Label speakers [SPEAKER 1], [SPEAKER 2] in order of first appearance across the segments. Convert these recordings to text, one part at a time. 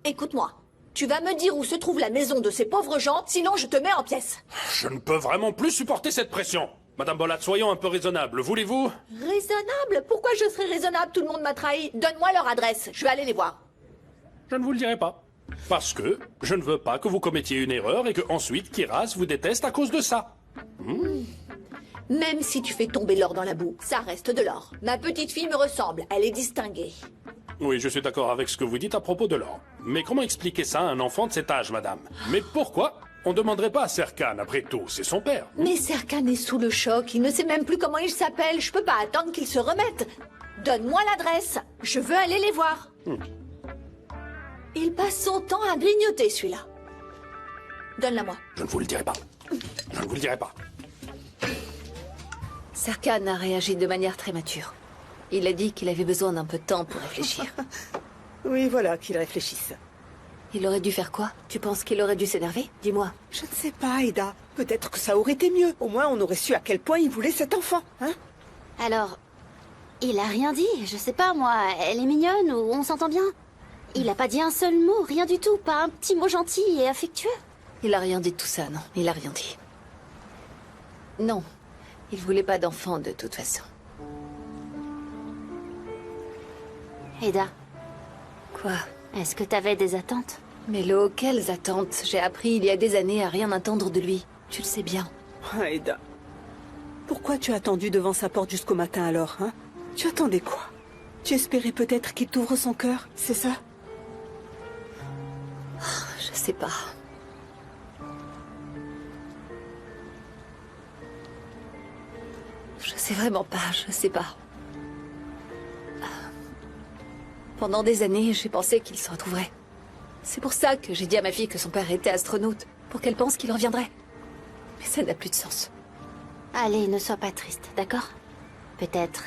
[SPEAKER 1] Écoute-moi. Tu vas me dire où se trouve la maison de ces pauvres gens, sinon je te mets en pièces.
[SPEAKER 2] Je ne peux vraiment plus supporter cette pression. Madame Bolat, soyons un peu raisonnables, voulez-vous?
[SPEAKER 1] Raisonnable? Pourquoi je serais raisonnable? Tout le monde m'a trahi. Donne-moi leur adresse, je vais aller les voir.
[SPEAKER 2] Je ne vous le dirai pas. Parce que je ne veux pas que vous commettiez une erreur et que ensuite Kiraz vous déteste à cause de ça.
[SPEAKER 1] Même si tu fais tomber l'or dans la boue, ça reste de l'or. Ma petite fille me ressemble, elle est distinguée.
[SPEAKER 2] Oui, je suis d'accord avec ce que vous dites à propos de l'or. Mais comment expliquer ça à un enfant de cet âge, madame? Mais pourquoi? On ne demanderait pas à Serkan, après tout, c'est son père.
[SPEAKER 1] Mais Serkan est sous le choc, il ne sait même plus comment il s'appelle. Je peux pas attendre qu'il se remette. Donne-moi l'adresse, je veux aller les voir. Il passe son temps à grignoter, celui-là. Donne-la-moi.
[SPEAKER 2] Je ne vous le dirai pas. Je ne vous le dirai pas.
[SPEAKER 3] Serkan a réagi de manière très mature. Il a dit qu'il avait besoin d'un peu de temps pour réfléchir.
[SPEAKER 4] Oui, voilà, qu'il réfléchisse.
[SPEAKER 3] Il aurait dû faire quoi? Tu penses qu'il aurait dû s'énerver? Dis-moi.
[SPEAKER 4] Je ne sais pas, Aida. Peut-être que ça aurait été mieux. Au moins, on aurait su à quel point il voulait cet enfant, hein?
[SPEAKER 5] Alors, il a rien dit, je sais pas moi, elle est mignonne ou on s'entend bien? Il a pas dit un seul mot, rien du tout, pas un petit mot gentil et affectueux?
[SPEAKER 3] Il a rien dit de tout ça, non. Il a rien dit. Non. Il voulait pas d'enfant de toute façon.
[SPEAKER 5] Aida,
[SPEAKER 3] Quoi?
[SPEAKER 5] est-ce que t'avais des attentes?
[SPEAKER 3] Mélo, quelles attentes? J'ai appris il y a des années à rien attendre de lui. Tu le sais bien.
[SPEAKER 4] Ah, Aida. Pourquoi tu as attendu devant sa porte jusqu'au matin alors, hein? Tu attendais quoi? Tu espérais peut-être qu'il t'ouvre son cœur, c'est ça?
[SPEAKER 3] Je sais pas. Je sais vraiment pas, je sais pas. Pendant des années, j'ai pensé qu'il se retrouverait. C'est pour ça que j'ai dit à ma fille que son père était astronaute, pour qu'elle pense qu'il reviendrait. Mais ça n'a plus de sens.
[SPEAKER 5] Allez, ne sois pas triste, d'accord? Peut-être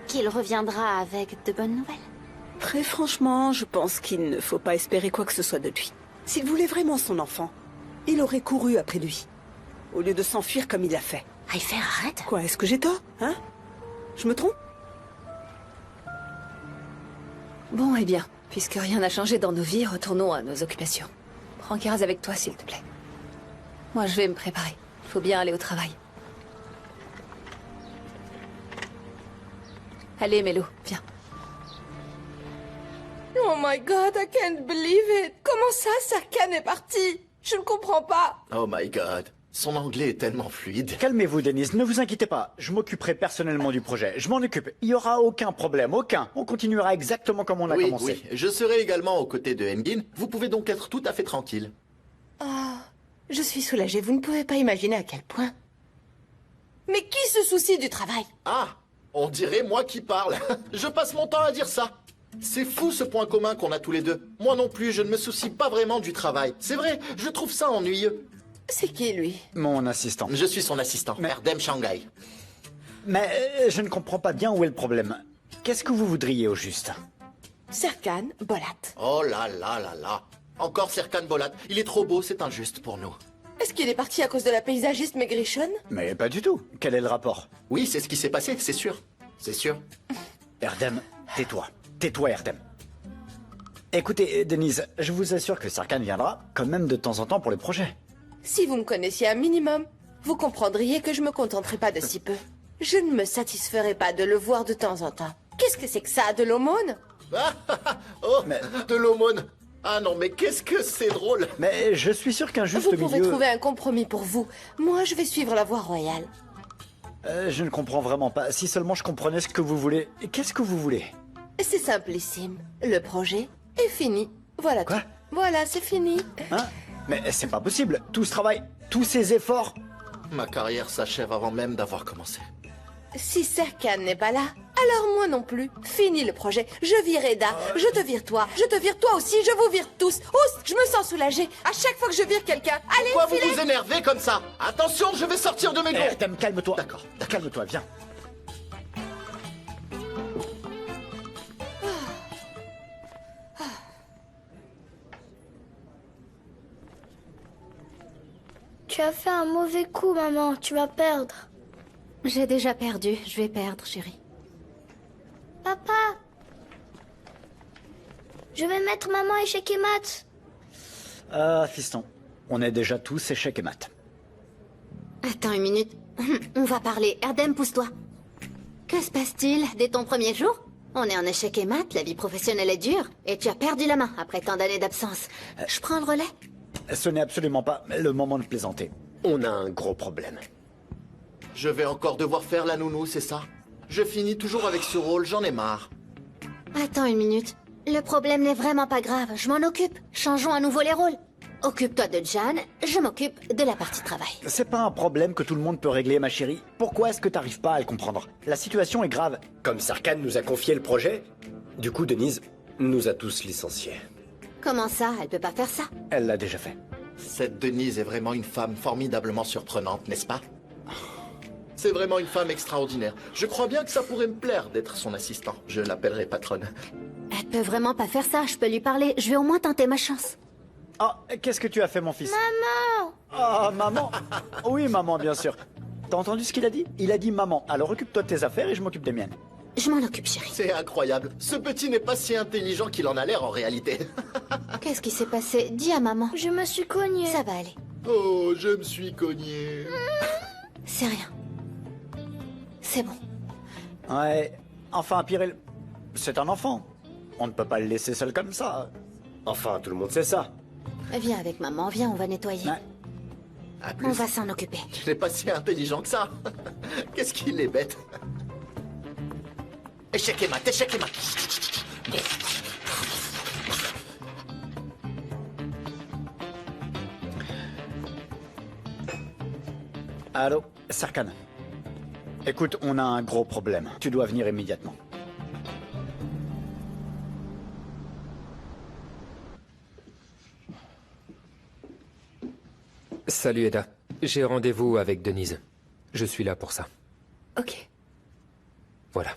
[SPEAKER 5] qu'il reviendra avec de bonnes nouvelles.
[SPEAKER 4] Très franchement, je pense qu'il ne faut pas espérer quoi que ce soit de lui. S'il voulait vraiment son enfant, il aurait couru après lui, au lieu de s'enfuir comme il l'a fait.
[SPEAKER 5] Aïfer, arrête!
[SPEAKER 4] Quoi, est-ce que j'ai tort, hein? Je me trompe?
[SPEAKER 3] Bon, eh bien, puisque rien n'a changé dans nos vies, retournons à nos occupations. Prends Kiraz avec toi, s'il te plaît. Moi, je vais me préparer. Il faut bien aller au travail. Allez, Mélo, viens.
[SPEAKER 6] Oh my god, I can't believe it! Comment ça, Serkan est parti? Je ne comprends pas!
[SPEAKER 7] Oh my god. Son anglais est tellement fluide.
[SPEAKER 8] Calmez-vous, Denise, ne vous inquiétez pas. Je m'occuperai personnellement du projet. Je m'en occupe. Il n'y aura aucun problème, aucun. On continuera exactement comme on a
[SPEAKER 7] Oui,
[SPEAKER 8] commencé.
[SPEAKER 7] oui. Je serai également aux côtés de Engin. Vous pouvez donc être tout à fait tranquille.
[SPEAKER 6] Ah, je suis soulagée, vous ne pouvez pas imaginer à quel point. Mais qui se soucie du travail?
[SPEAKER 7] Ah, on dirait moi qui parle. Je passe mon temps à dire ça. C'est fou ce point commun qu'on a tous les deux. Moi non plus, je ne me soucie pas vraiment du travail. C'est vrai, je trouve ça ennuyeux.
[SPEAKER 6] C'est qui, lui?
[SPEAKER 8] Mon assistant.
[SPEAKER 7] Je suis son assistant, Erdem Shanghai.
[SPEAKER 8] Mais je ne comprends pas bien où est le problème. Qu'est-ce que vous voudriez au juste?
[SPEAKER 6] Serkan Bolat.
[SPEAKER 7] Oh là là là là. Encore Serkan Bolat. Il est trop beau, c'est injuste pour nous.
[SPEAKER 6] Est-ce qu'il est parti à cause de la paysagiste maigrichonne?
[SPEAKER 8] Mais pas du tout. Quel est le rapport?
[SPEAKER 7] Oui, c'est ce qui s'est passé, c'est sûr. C'est sûr.
[SPEAKER 8] Erdem, tais-toi. Tais-toi, Erdem. Écoutez, Denise, je vous assure que Serkan viendra, quand même de temps en temps pour le projet.
[SPEAKER 6] Si vous me connaissiez un minimum, vous comprendriez que je me contenterai pas de si peu. Je ne me satisferai pas de le voir de temps en temps. Qu'est-ce que c'est que ça, de l'aumône?
[SPEAKER 7] Oh, de l'aumône. Ah non, mais qu'est-ce que c'est drôle.
[SPEAKER 8] Mais je suis sûr qu'un juste
[SPEAKER 6] Vous pourrez
[SPEAKER 8] milieu...
[SPEAKER 6] trouver un compromis pour vous. Moi, je vais suivre la voie royale.
[SPEAKER 8] je ne comprends vraiment pas. Si seulement je comprenais ce que vous voulez. Qu'est-ce que vous voulez?
[SPEAKER 6] C'est simplissime. Le projet est fini. Voilà
[SPEAKER 8] Quoi?
[SPEAKER 6] tout. Voilà, c'est fini.
[SPEAKER 8] Hein? Mais c'est pas possible. Tout ce travail, tous ces efforts...
[SPEAKER 7] Ma carrière s'achève avant même d'avoir commencé.
[SPEAKER 6] Si Serkan n'est pas là, alors moi non plus. Fini le projet. Je vire Eda, je te vire toi, je te vire toi aussi, je vous vire tous. Oups, je me sens soulagée. À chaque fois que je vire quelqu'un, allez,
[SPEAKER 7] Pourquoi vous
[SPEAKER 6] filez.
[SPEAKER 7] vous énervez comme ça? Attention, je vais sortir de mes gonds.
[SPEAKER 8] Erdem, calme-toi.
[SPEAKER 7] D'accord.
[SPEAKER 8] Calme-toi, viens.
[SPEAKER 9] Tu as fait un mauvais coup, maman. Tu vas perdre.
[SPEAKER 5] J'ai déjà perdu, je vais perdre, chérie.
[SPEAKER 9] Papa! Je vais mettre maman échec et maths.
[SPEAKER 8] Ah, fiston, on est déjà tous échecs et maths.
[SPEAKER 5] Attends une minute. On va parler. Erdem, pousse-toi. Que se passe-t-il dès ton premier jour? On est en échec et maths, la vie professionnelle est dure, et tu as perdu la main après tant d'années d'absence. Je prends le relais?
[SPEAKER 8] Ce n'est absolument pas le moment de plaisanter.
[SPEAKER 10] On a un gros problème.
[SPEAKER 7] Je vais encore devoir faire la nounou, c'est ça? Je finis toujours avec ce rôle, j'en ai marre.
[SPEAKER 5] Attends une minute. Le problème n'est vraiment pas grave, je m'en occupe. Changeons à nouveau les rôles. Occupe-toi de Jan, je m'occupe de la partie travail.
[SPEAKER 8] C'est pas un problème que tout le monde peut régler, ma chérie. Pourquoi est-ce que t'arrives pas à le comprendre? La situation est grave.
[SPEAKER 10] Comme Sarkhan nous a confié le projet, du coup Denise nous a tous licenciés.
[SPEAKER 5] Comment ça? Elle peut pas faire ça.
[SPEAKER 8] Elle l'a déjà fait.
[SPEAKER 7] Cette Denise est vraiment une femme formidablement surprenante, n'est-ce pas? C'est vraiment une femme extraordinaire. Je crois bien que ça pourrait me plaire d'être son assistant. Je l'appellerai patronne.
[SPEAKER 5] Elle peut vraiment pas faire ça, je peux lui parler. Je vais au moins tenter ma chance.
[SPEAKER 8] Oh, qu'est-ce que tu as fait, mon fils?
[SPEAKER 9] Maman!
[SPEAKER 8] Oh, maman. Oui, maman, bien sûr. T'as entendu ce qu'il a dit? Il a dit maman. Alors occupe-toi de tes affaires et je m'occupe des miennes.
[SPEAKER 5] Je m'en occupe, chérie.
[SPEAKER 7] C'est incroyable. Ce petit n'est pas si intelligent qu'il en a l'air en réalité.
[SPEAKER 5] Qu'est-ce qui s'est passé? Dis à maman.
[SPEAKER 9] Je me suis cognée.
[SPEAKER 5] Ça va aller.
[SPEAKER 7] Oh, je me suis cogné.
[SPEAKER 5] C'est rien. C'est bon.
[SPEAKER 8] Ouais. Enfin, Pyrrhel, c'est un enfant. On ne peut pas le laisser seul comme ça.
[SPEAKER 10] Enfin, tout le monde sait ça.
[SPEAKER 5] Viens avec maman, viens, on va nettoyer.
[SPEAKER 8] Ouais.
[SPEAKER 7] À plus.
[SPEAKER 5] On va s'en occuper.
[SPEAKER 7] Je n'ai pas si intelligent que ça. Qu'est-ce qu'il est bête. Échec et mat, échec et mat.
[SPEAKER 8] Allô, Sarkhan. Écoute, on a un gros problème. Tu dois venir immédiatement.
[SPEAKER 11] Salut Eda. J'ai rendez-vous avec Denise. Je suis là pour ça.
[SPEAKER 3] Ok.
[SPEAKER 11] Voilà.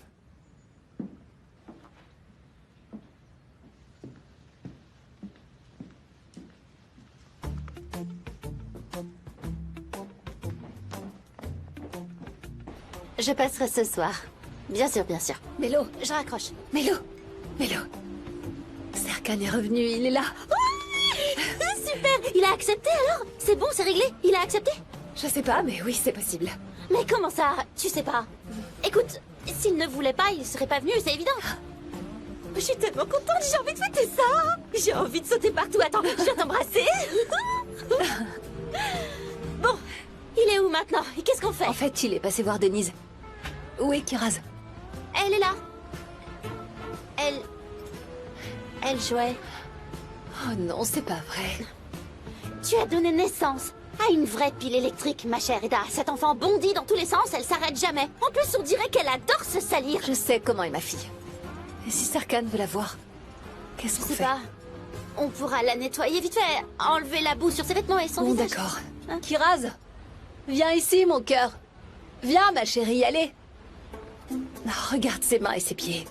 [SPEAKER 5] Je passerai ce soir. Bien sûr, bien sûr.
[SPEAKER 3] Mélo,
[SPEAKER 5] Je raccroche.
[SPEAKER 3] Mélo, Mélo. Sarkhan est revenu, il est là.
[SPEAKER 5] Super! Il a accepté alors? C'est bon, c'est réglé? Il a accepté?
[SPEAKER 3] Je sais pas, mais oui, c'est possible.
[SPEAKER 5] Mais comment ça? Tu sais pas? Écoute, s'il ne voulait pas, il serait pas venu, c'est évident. Je suis tellement contente, j'ai envie de fêter ça! J'ai envie de sauter partout. Attends, je vais t'embrasser. Bon, il est où maintenant? Et qu'est-ce qu'on fait?
[SPEAKER 3] En fait, il est passé voir Denise. Où est Kiraz?
[SPEAKER 5] Elle est là. Elle jouait.
[SPEAKER 3] Oh non, c'est pas vrai.
[SPEAKER 5] Tu as donné naissance à une vraie pile électrique, ma chère Eda. Cet enfant bondit dans tous les sens, elle s'arrête jamais. En plus, on dirait qu'elle adore se salir.
[SPEAKER 3] Je sais comment est ma fille. Et si Sarkhan veut la voir, qu'est-ce
[SPEAKER 5] Je
[SPEAKER 3] qu'on
[SPEAKER 5] sais
[SPEAKER 3] fait?
[SPEAKER 5] pas. On pourra la nettoyer vite fait, enlever la boue sur ses vêtements et son
[SPEAKER 3] Bon,
[SPEAKER 5] visage.
[SPEAKER 3] d'accord.
[SPEAKER 5] Hein?
[SPEAKER 3] Kiraz, viens ici, mon cœur. Viens, ma chérie, allez. Oh, regarde ses mains et ses pieds.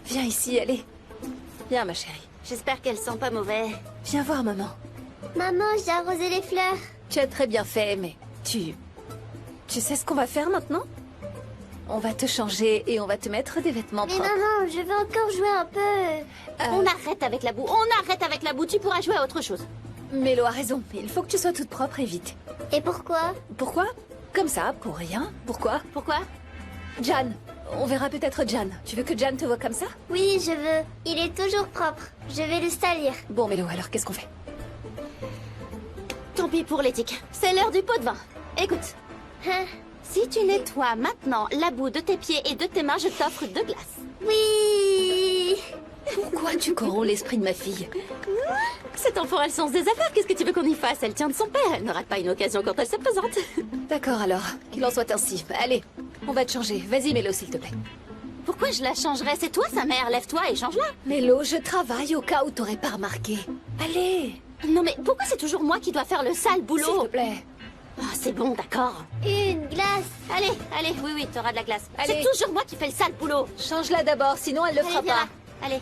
[SPEAKER 3] Viens ici, allez. Viens, ma chérie.
[SPEAKER 5] J'espère qu'elles sont pas mauvais.
[SPEAKER 3] Viens voir, maman.
[SPEAKER 9] Maman, j'ai arrosé les fleurs.
[SPEAKER 3] Tu as très bien fait, mais tu sais ce qu'on va faire maintenant? On va te changer et on va te mettre des vêtements
[SPEAKER 9] Mais
[SPEAKER 3] propres.
[SPEAKER 9] maman, je veux encore jouer un peu.
[SPEAKER 5] On arrête avec la boue, on arrête avec la boue, tu pourras jouer à autre chose.
[SPEAKER 3] Mélo a raison, il faut que tu sois toute propre et vite.
[SPEAKER 9] Et pourquoi?
[SPEAKER 3] Pourquoi? Comme ça, pour rien. Pourquoi?
[SPEAKER 5] Pourquoi?
[SPEAKER 3] Jan, on verra peut-être Jan. Tu veux que Jan te voie comme ça?
[SPEAKER 9] Oui, je veux. Il est toujours propre. Je vais le salir.
[SPEAKER 3] Bon, Mélo, alors qu'est-ce qu'on fait?
[SPEAKER 5] Tant pis pour l'éthique, c'est l'heure du pot de vin. Écoute,
[SPEAKER 9] Hein?
[SPEAKER 5] si tu nettoies maintenant la boue de tes pieds et de tes mains, je t'offre 2 glaces.
[SPEAKER 9] Oui.
[SPEAKER 3] Pourquoi tu corromps l'esprit de ma fille?
[SPEAKER 5] Cet enfant a le sens des affaires, qu'est-ce que tu veux qu'on y fasse? Elle tient de son père, elle ne rate pas une occasion quand elle se présente.
[SPEAKER 3] D'accord alors, qu'il en soit ainsi. Allez, on va te changer. Vas-y, Mélo, s'il te plaît.
[SPEAKER 5] Pourquoi je la changerais? C'est toi sa mère, lève-toi et change-la.
[SPEAKER 3] Mélo, je travaille au cas où t'aurais pas remarqué. Allez,
[SPEAKER 5] Non mais pourquoi c'est toujours moi qui dois faire le sale
[SPEAKER 3] s'il
[SPEAKER 5] boulot?
[SPEAKER 3] te plaît.
[SPEAKER 5] Ah, c'est bon, d'accord.
[SPEAKER 9] Une glace.
[SPEAKER 5] Allez, allez, oui, t'auras de la glace.
[SPEAKER 3] Allez.
[SPEAKER 5] C'est toujours moi qui fais le sale boulot.
[SPEAKER 3] Change-la d'abord, sinon elle le
[SPEAKER 5] Allez,
[SPEAKER 3] fera
[SPEAKER 5] viens
[SPEAKER 3] pas.
[SPEAKER 5] là. Allez,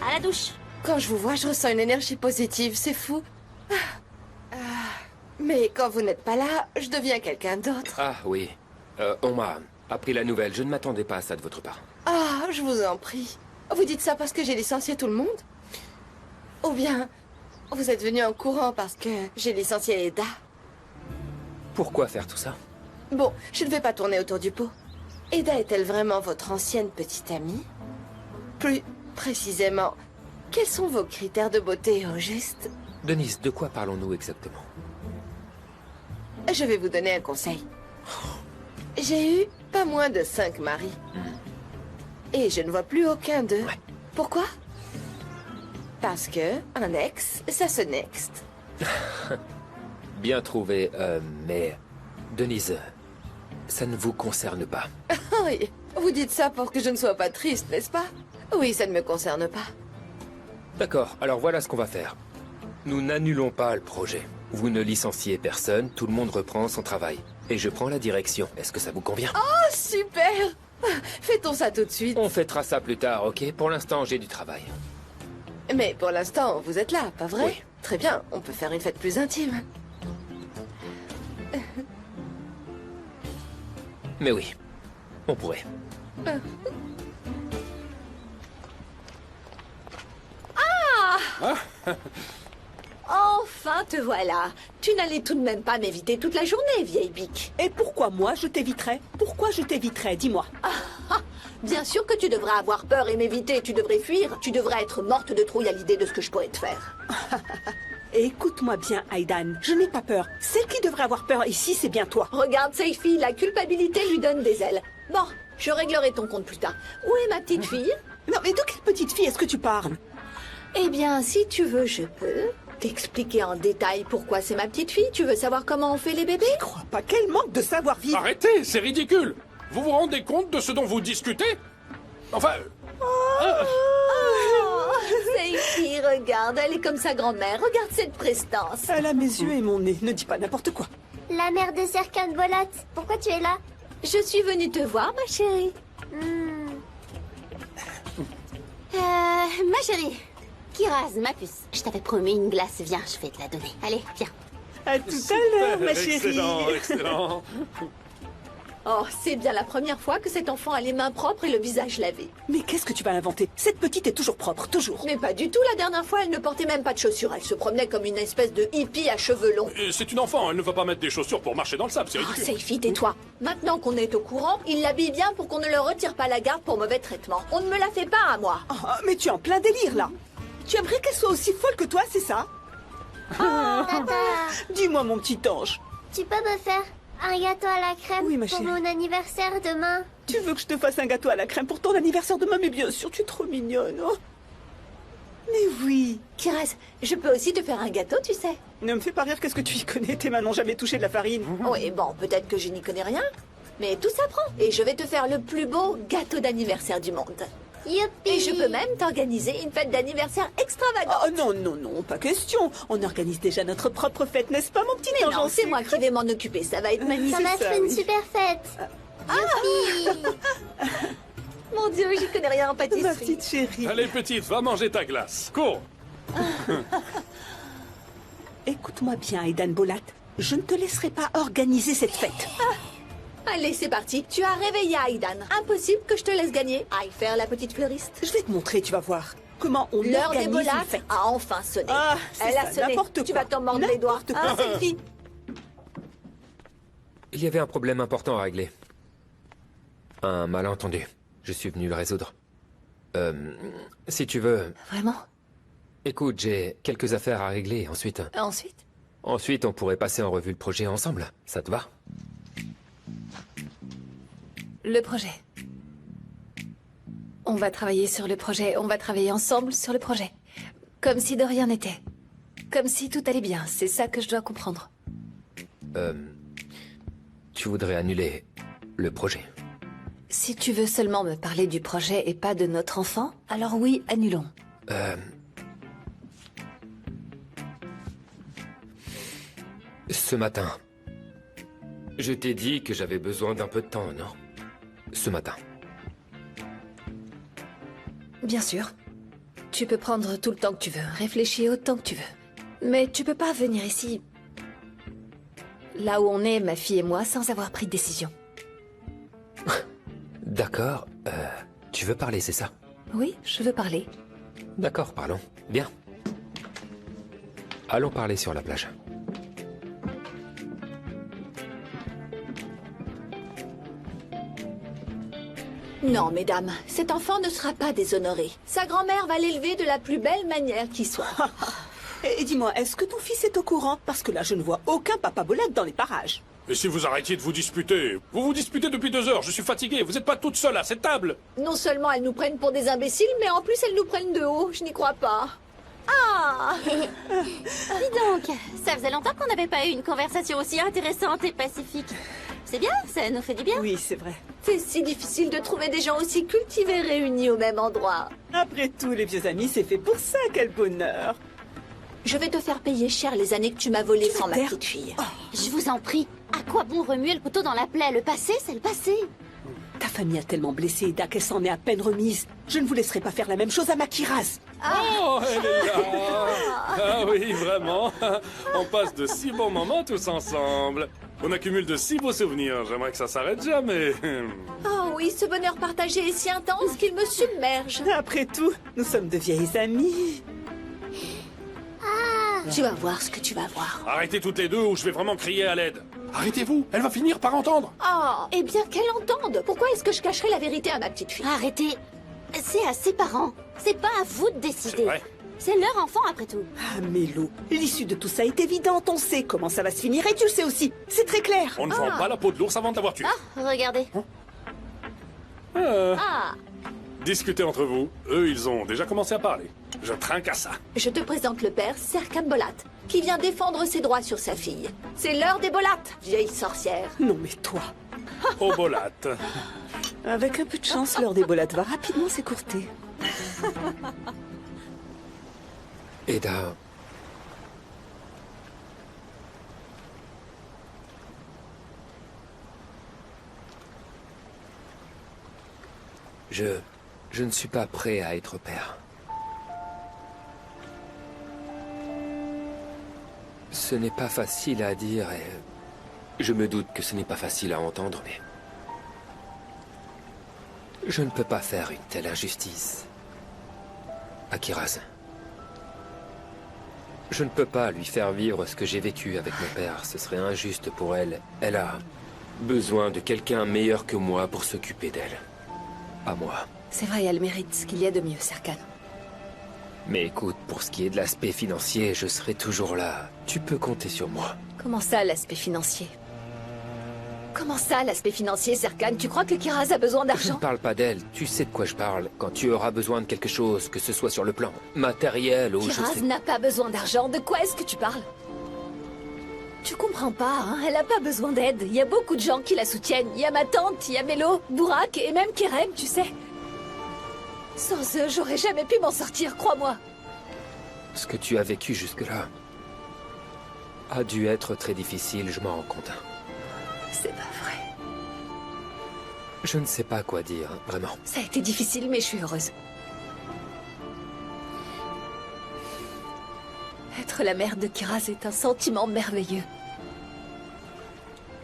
[SPEAKER 5] à la douche.
[SPEAKER 6] Quand je vous vois, je ressens une énergie positive, c'est fou. Mais quand vous n'êtes pas là, je deviens quelqu'un d'autre.
[SPEAKER 11] Ah oui. On m'a appris la nouvelle. Je ne m'attendais pas à ça de votre part.
[SPEAKER 6] Ah, je vous en prie. Vous dites ça parce que j'ai licencié tout le monde? Ou bien, vous êtes venu en courant parce que j'ai licencié Eda.
[SPEAKER 11] Pourquoi faire tout ça?
[SPEAKER 6] Bon, je ne vais pas tourner autour du pot. Eda est-elle vraiment votre ancienne petite amie? Plus précisément, quels sont vos critères de beauté au juste?
[SPEAKER 11] Denise, de quoi parlons-nous exactement?
[SPEAKER 6] Je vais vous donner un conseil. J'ai eu pas moins de 5 maris. Et je ne vois plus aucun d'eux.
[SPEAKER 11] Ouais.
[SPEAKER 6] Pourquoi? Parce que un ex, ça se next.
[SPEAKER 11] Bien trouvé, mais... Denise, ça ne vous concerne pas.
[SPEAKER 6] Oui, vous dites ça pour que je ne sois pas triste, n'est-ce pas? Oui, ça ne me concerne pas.
[SPEAKER 11] D'accord, alors voilà ce qu'on va faire. Nous n'annulons pas le projet. Vous ne licenciez personne, tout le monde reprend son travail. Et je prends la direction. Est-ce que ça vous convient?
[SPEAKER 6] Oh, super! Fêtons ça tout de suite.
[SPEAKER 11] On fêtera ça plus tard, ok? Pour l'instant, j'ai du travail.
[SPEAKER 6] Mais pour l'instant, vous êtes là, pas vrai?
[SPEAKER 11] Oui.
[SPEAKER 6] Très bien, on peut faire une fête plus intime.
[SPEAKER 11] Mais oui, on pourrait.
[SPEAKER 1] Enfin, te voilà. Tu n'allais tout de même pas m'éviter toute la journée, vieille bique.
[SPEAKER 4] Et pourquoi moi je t'éviterais? Pourquoi je t'éviterais? Dis-moi.
[SPEAKER 1] Bien sûr que tu devrais avoir peur et m'éviter. Tu devrais fuir. Tu devrais être morte de trouille à l'idée de ce que je pourrais te faire.
[SPEAKER 4] Écoute-moi bien, Aidan. Je n'ai pas peur. Celle qui devrait avoir peur ici, c'est bien toi.
[SPEAKER 1] Regarde, Seifi, la culpabilité lui donne des ailes. Bon, je réglerai ton compte plus tard. Où est ma petite fille?
[SPEAKER 4] Non, mais de quelle petite fille est-ce que tu parles?
[SPEAKER 1] Eh bien, si tu veux, je peux t'expliquer en détail pourquoi c'est ma petite fille. Tu veux savoir comment on fait les bébés?
[SPEAKER 4] Je crois pas. Quel manque de savoir-vivre.
[SPEAKER 2] Arrêtez, c'est ridicule. Vous vous rendez compte de ce dont vous discutez? Enfin...
[SPEAKER 1] Seifi, regarde, elle est comme sa grand-mère. Regarde cette prestance.
[SPEAKER 4] Elle a mes yeux et mon nez. Ne dis pas n'importe quoi.
[SPEAKER 9] La mère de Serkan Bolat, pourquoi tu es là?
[SPEAKER 1] Je suis venue te voir, ma chérie.
[SPEAKER 5] Ma chérie. Kiraz, ma puce. Je t'avais promis une glace, viens, je vais te la donner. Allez, viens.
[SPEAKER 4] À tout à l'heure, ma chérie.
[SPEAKER 2] Excellent, excellent.
[SPEAKER 1] Oh, c'est bien la première fois que cet enfant a les mains propres et le visage lavé.
[SPEAKER 4] Mais qu'est-ce que tu vas inventer? Cette petite est toujours propre, toujours.
[SPEAKER 1] Mais pas du tout, la dernière fois, elle ne portait même pas de chaussures. Elle se promenait comme une espèce de hippie à cheveux longs.
[SPEAKER 2] C'est une enfant, elle ne va pas mettre des chaussures pour marcher dans le sable, c'est
[SPEAKER 1] Oh,
[SPEAKER 2] ridicule.
[SPEAKER 1] Seifi, tais-toi. Maintenant qu'on est au courant, il l'habille bien pour qu'on ne le retire pas la garde pour mauvais traitement. On ne me la fait pas à moi.
[SPEAKER 4] Ah, mais tu es en plein délire, là. Tu aimerais qu'elle soit aussi folle que toi, c'est ça?
[SPEAKER 9] Tata,
[SPEAKER 4] Dis-moi, mon petit ange.
[SPEAKER 9] tu peux me faire un gâteau à la crème
[SPEAKER 4] Oui, ma
[SPEAKER 9] pour
[SPEAKER 4] chérie.
[SPEAKER 9] mon anniversaire demain?
[SPEAKER 4] Tu veux que je te fasse un gâteau à la crème pour ton anniversaire demain? Mais bien sûr, tu es trop mignonne. Oh. Mais oui.
[SPEAKER 1] Kiraz, je peux aussi te faire un gâteau, tu sais.
[SPEAKER 4] Ne me fais pas rire, qu'est-ce que tu y connais? Tes mains n'ont jamais touché de la farine.
[SPEAKER 1] Oui, bon, peut-être que je n'y connais rien. Mais tout s'apprend. Et je vais te faire le plus beau gâteau d'anniversaire du monde.
[SPEAKER 9] Youpi!
[SPEAKER 1] Et je peux même t'organiser une fête d'anniversaire extravagante.
[SPEAKER 4] Oh non, non, non, pas question. On organise déjà notre propre fête, n'est-ce pas, mon petit
[SPEAKER 1] Mais
[SPEAKER 4] ange
[SPEAKER 1] non,
[SPEAKER 4] en
[SPEAKER 1] c'est
[SPEAKER 4] sucre?
[SPEAKER 1] moi qui vais m'en occuper. Ça va être magnifique.
[SPEAKER 9] Ça va être
[SPEAKER 4] ça,
[SPEAKER 9] une
[SPEAKER 4] oui.
[SPEAKER 9] super fête! Youpi!
[SPEAKER 1] Mon Dieu, j'y connais rien en
[SPEAKER 4] Ma
[SPEAKER 1] pâtisserie.
[SPEAKER 4] petite chérie.
[SPEAKER 2] Allez, petite, va manger ta glace. Cours.
[SPEAKER 4] Écoute-moi bien, Aidan Bolat. Je ne te laisserai pas organiser cette fête.
[SPEAKER 1] Allez, c'est parti. Tu as réveillé Aidan. Impossible que je te laisse gagner. Aille faire la petite fleuriste.
[SPEAKER 4] Je vais te montrer, tu vas voir. Comment on
[SPEAKER 1] L'heure des
[SPEAKER 4] organise une
[SPEAKER 1] bolates
[SPEAKER 4] fête.
[SPEAKER 1] a enfin sonné.
[SPEAKER 4] Ah, c'est
[SPEAKER 1] Elle a
[SPEAKER 4] ça,
[SPEAKER 1] sonné.
[SPEAKER 4] n'importe
[SPEAKER 1] Tu
[SPEAKER 4] quoi.
[SPEAKER 1] vas t'en mordre les doigts.
[SPEAKER 4] N'importe quoi.
[SPEAKER 1] Hein, Seifi?
[SPEAKER 11] Il y avait un problème important à régler. Un malentendu. Je suis venu le résoudre. Si tu veux...
[SPEAKER 3] Vraiment?
[SPEAKER 11] Écoute, j'ai quelques affaires à régler, ensuite...
[SPEAKER 3] Ensuite?
[SPEAKER 11] Ensuite, on pourrait passer en revue le projet ensemble. Ça te va?
[SPEAKER 3] Le projet. On va travailler sur le projet. On va travailler ensemble sur le projet. Comme si de rien n'était. Comme si tout allait bien. C'est ça que je dois comprendre.
[SPEAKER 11] Tu voudrais annuler le projet.
[SPEAKER 3] Si tu veux seulement me parler du projet et pas de notre enfant, alors oui, annulons.
[SPEAKER 11] Ce matin, je t'ai dit que j'avais besoin d'un peu de temps, non? Ce matin.
[SPEAKER 3] Bien sûr. Tu peux prendre tout le temps que tu veux, réfléchir autant que tu veux. Mais tu peux pas venir ici, là où on est, ma fille et moi, sans avoir pris de décision.
[SPEAKER 11] D'accord, tu veux parler, c'est ça?
[SPEAKER 3] Oui, je veux parler.
[SPEAKER 11] D'accord, parlons. Bien. Allons parler sur la plage.
[SPEAKER 1] Non, mesdames, cet enfant ne sera pas déshonoré. Sa grand-mère va l'élever de la plus belle manière qui soit.
[SPEAKER 4] Et dis-moi, est-ce que ton fils est au courant? Parce que là, je ne vois aucun papa bolette dans les parages.
[SPEAKER 2] Et si vous arrêtiez de vous disputer? Vous vous disputez depuis 2 heures, je suis fatigué, vous n'êtes pas toute seule à cette table.
[SPEAKER 1] Non seulement elles nous prennent pour des imbéciles, mais en plus elles nous prennent de haut. Je n'y crois pas. Ah!
[SPEAKER 5] Dis donc, ça faisait longtemps qu'on n'avait pas eu une conversation aussi intéressante et pacifique. C'est bien, ça nous fait du bien.
[SPEAKER 4] Oui, c'est vrai.
[SPEAKER 1] C'est si difficile de trouver des gens aussi cultivés réunis au même endroit.
[SPEAKER 4] Après tout, les vieux amis, c'est fait pour ça, quel bonheur.
[SPEAKER 1] Je vais te faire payer cher les années que tu m'as volées sans ma petite fille.
[SPEAKER 5] Oh, je vous en prie, à quoi bon remuer le couteau dans la plaie? Le passé, c'est le passé.
[SPEAKER 4] Ta famille a tellement blessé Eda qu'elle s'en est à peine remise. Je ne vous laisserai pas faire la même chose à ma Kiraz.
[SPEAKER 2] Oh, elle est là. Ah oui, vraiment. On passe de si bons moments tous ensemble. On accumule de si beaux souvenirs. J'aimerais que ça s'arrête jamais.
[SPEAKER 1] Oh oui, ce bonheur partagé est si intense qu'il me submerge.
[SPEAKER 4] Après tout, nous sommes de vieilles amies.
[SPEAKER 1] Tu vas voir ce que tu vas voir.
[SPEAKER 2] Arrêtez toutes les deux ou je vais vraiment crier à l'aide. Arrêtez-vous, elle va finir par entendre.
[SPEAKER 1] Oh, eh bien qu'elle entende. Pourquoi est-ce que je cacherais la vérité à ma petite fille?
[SPEAKER 5] Arrêtez. C'est à ses parents. C'est pas à vous de décider.
[SPEAKER 2] C'est vrai.
[SPEAKER 5] C'est leur enfant après tout.
[SPEAKER 4] Ah, Mélo, l'issue de tout ça est évidente. On sait comment ça va se finir et tu le sais aussi. C'est très clair.
[SPEAKER 2] On ne vend pas la peau de l'ours avant de l'avoir tué.
[SPEAKER 5] Ah, regardez.
[SPEAKER 1] Ah,
[SPEAKER 2] Discutez entre vous. Eux, ils ont déjà commencé à parler. Je trinque à ça.
[SPEAKER 1] je te présente le père, Serkan Bolat, qui vient défendre ses droits sur sa fille. C'est l'heure des Bolat, vieille sorcière.
[SPEAKER 4] Non mais toi.
[SPEAKER 2] Au bolat.
[SPEAKER 4] Avec un peu de chance, l'heure des bolades va rapidement s'écourter.
[SPEAKER 11] Eda... Je ne suis pas prêt à être père. Ce n'est pas facile à dire et... Je me doute que ce n'est pas facile à entendre, mais... Je ne peux pas faire une telle injustice. À Kiraz. Je ne peux pas lui faire vivre ce que j'ai vécu avec mon père. Ce serait injuste pour elle. Elle a besoin de quelqu'un meilleur que moi pour s'occuper d'elle. Pas moi.
[SPEAKER 3] C'est vrai, elle mérite ce qu'il y a de mieux, Serkan.
[SPEAKER 11] Mais écoute, pour ce qui est de l'aspect financier, je serai toujours là. Tu peux compter sur moi.
[SPEAKER 3] Comment ça, l'aspect financier? Comment ça, l'aspect financier, Serkan? Tu crois que Kiraz a besoin
[SPEAKER 11] Je ne
[SPEAKER 3] d'argent?
[SPEAKER 11] parle pas d'elle. Tu sais de quoi je parle. Quand tu auras besoin de quelque chose, que ce soit sur le plan matériel ou je
[SPEAKER 3] Kiraz
[SPEAKER 11] sais...
[SPEAKER 3] n'a pas besoin d'argent. De quoi est-ce que tu parles? Tu comprends pas, hein? Elle a pas besoin d'aide. Il y a beaucoup de gens qui la soutiennent. Il y a ma tante, il y a Mélo, Bourak et même Kerem, tu sais. Sans eux, j'aurais jamais pu m'en sortir, crois-moi.
[SPEAKER 11] Ce que tu as vécu jusque-là a dû être très difficile, je m'en rends compte.
[SPEAKER 3] C'est pas vrai.
[SPEAKER 11] Je ne sais pas quoi dire, vraiment.
[SPEAKER 3] Ça a été difficile, mais je suis heureuse. Être la mère de Kiraz est un sentiment merveilleux.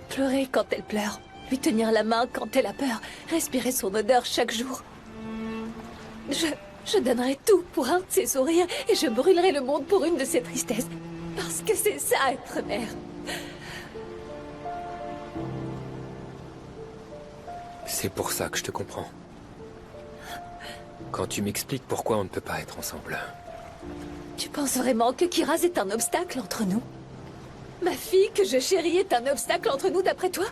[SPEAKER 3] Pleurer quand elle pleure, lui tenir la main quand elle a peur, respirer son odeur chaque jour. Je donnerais tout pour un de ses sourires et je brûlerais le monde pour une de ses tristesses. Parce que c'est ça, être mère.
[SPEAKER 11] C'est pour ça que je te comprends. Quand tu m'expliques pourquoi on ne peut pas être ensemble.
[SPEAKER 3] Tu penses vraiment que Kiraz est un obstacle entre nous? Ma fille que je chéris est un obstacle entre nous d'après toi?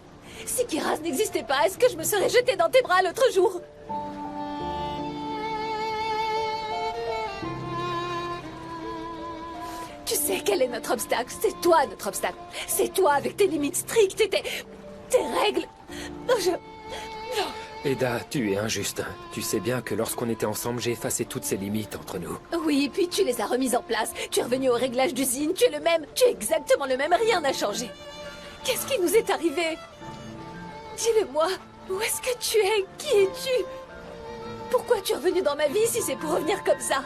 [SPEAKER 3] Si Kiraz n'existait pas, est-ce que je me serais jetée dans tes bras l'autre jour? Tu sais quel est notre obstacle? C'est toi notre obstacle. C'est toi avec tes limites strictes et tes règles.
[SPEAKER 11] Eda, tu es injuste. Tu sais bien que lorsqu'on était ensemble, j'ai effacé toutes ces limites entre nous.
[SPEAKER 3] Oui, puis tu les as remises en place. Tu es revenu au réglage d'usine, tu es le même. Tu es exactement le même, rien n'a changé. Qu'est-ce qui nous est arrivé? Dis-le-moi. Où est-ce que tu es? Qui es-tu? Pourquoi tu es revenu dans ma vie si c'est pour revenir comme ça?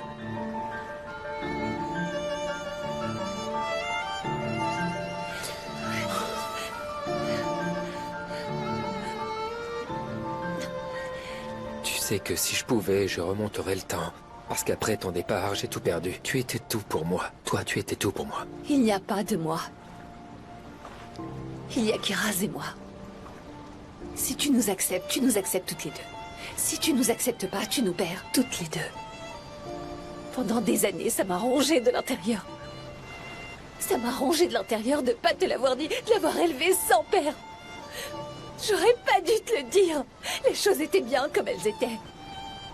[SPEAKER 11] Tu sais que si je pouvais, je remonterais le temps. Parce qu'après ton départ, j'ai tout perdu. Tu étais tout pour moi. Toi, tu étais tout pour moi.
[SPEAKER 3] Il n'y a pas de moi. Il y a Kiraz et moi. Si tu nous acceptes toutes les deux. Si tu nous acceptes pas, tu nous perds toutes les deux. Pendant des années, ça m'a rongé de l'intérieur. Ça m'a rongé de l'intérieur de pas te l'avoir dit, de l'avoir élevé sans père. J'aurais pas dû te le dire. Les choses étaient bien comme elles étaient.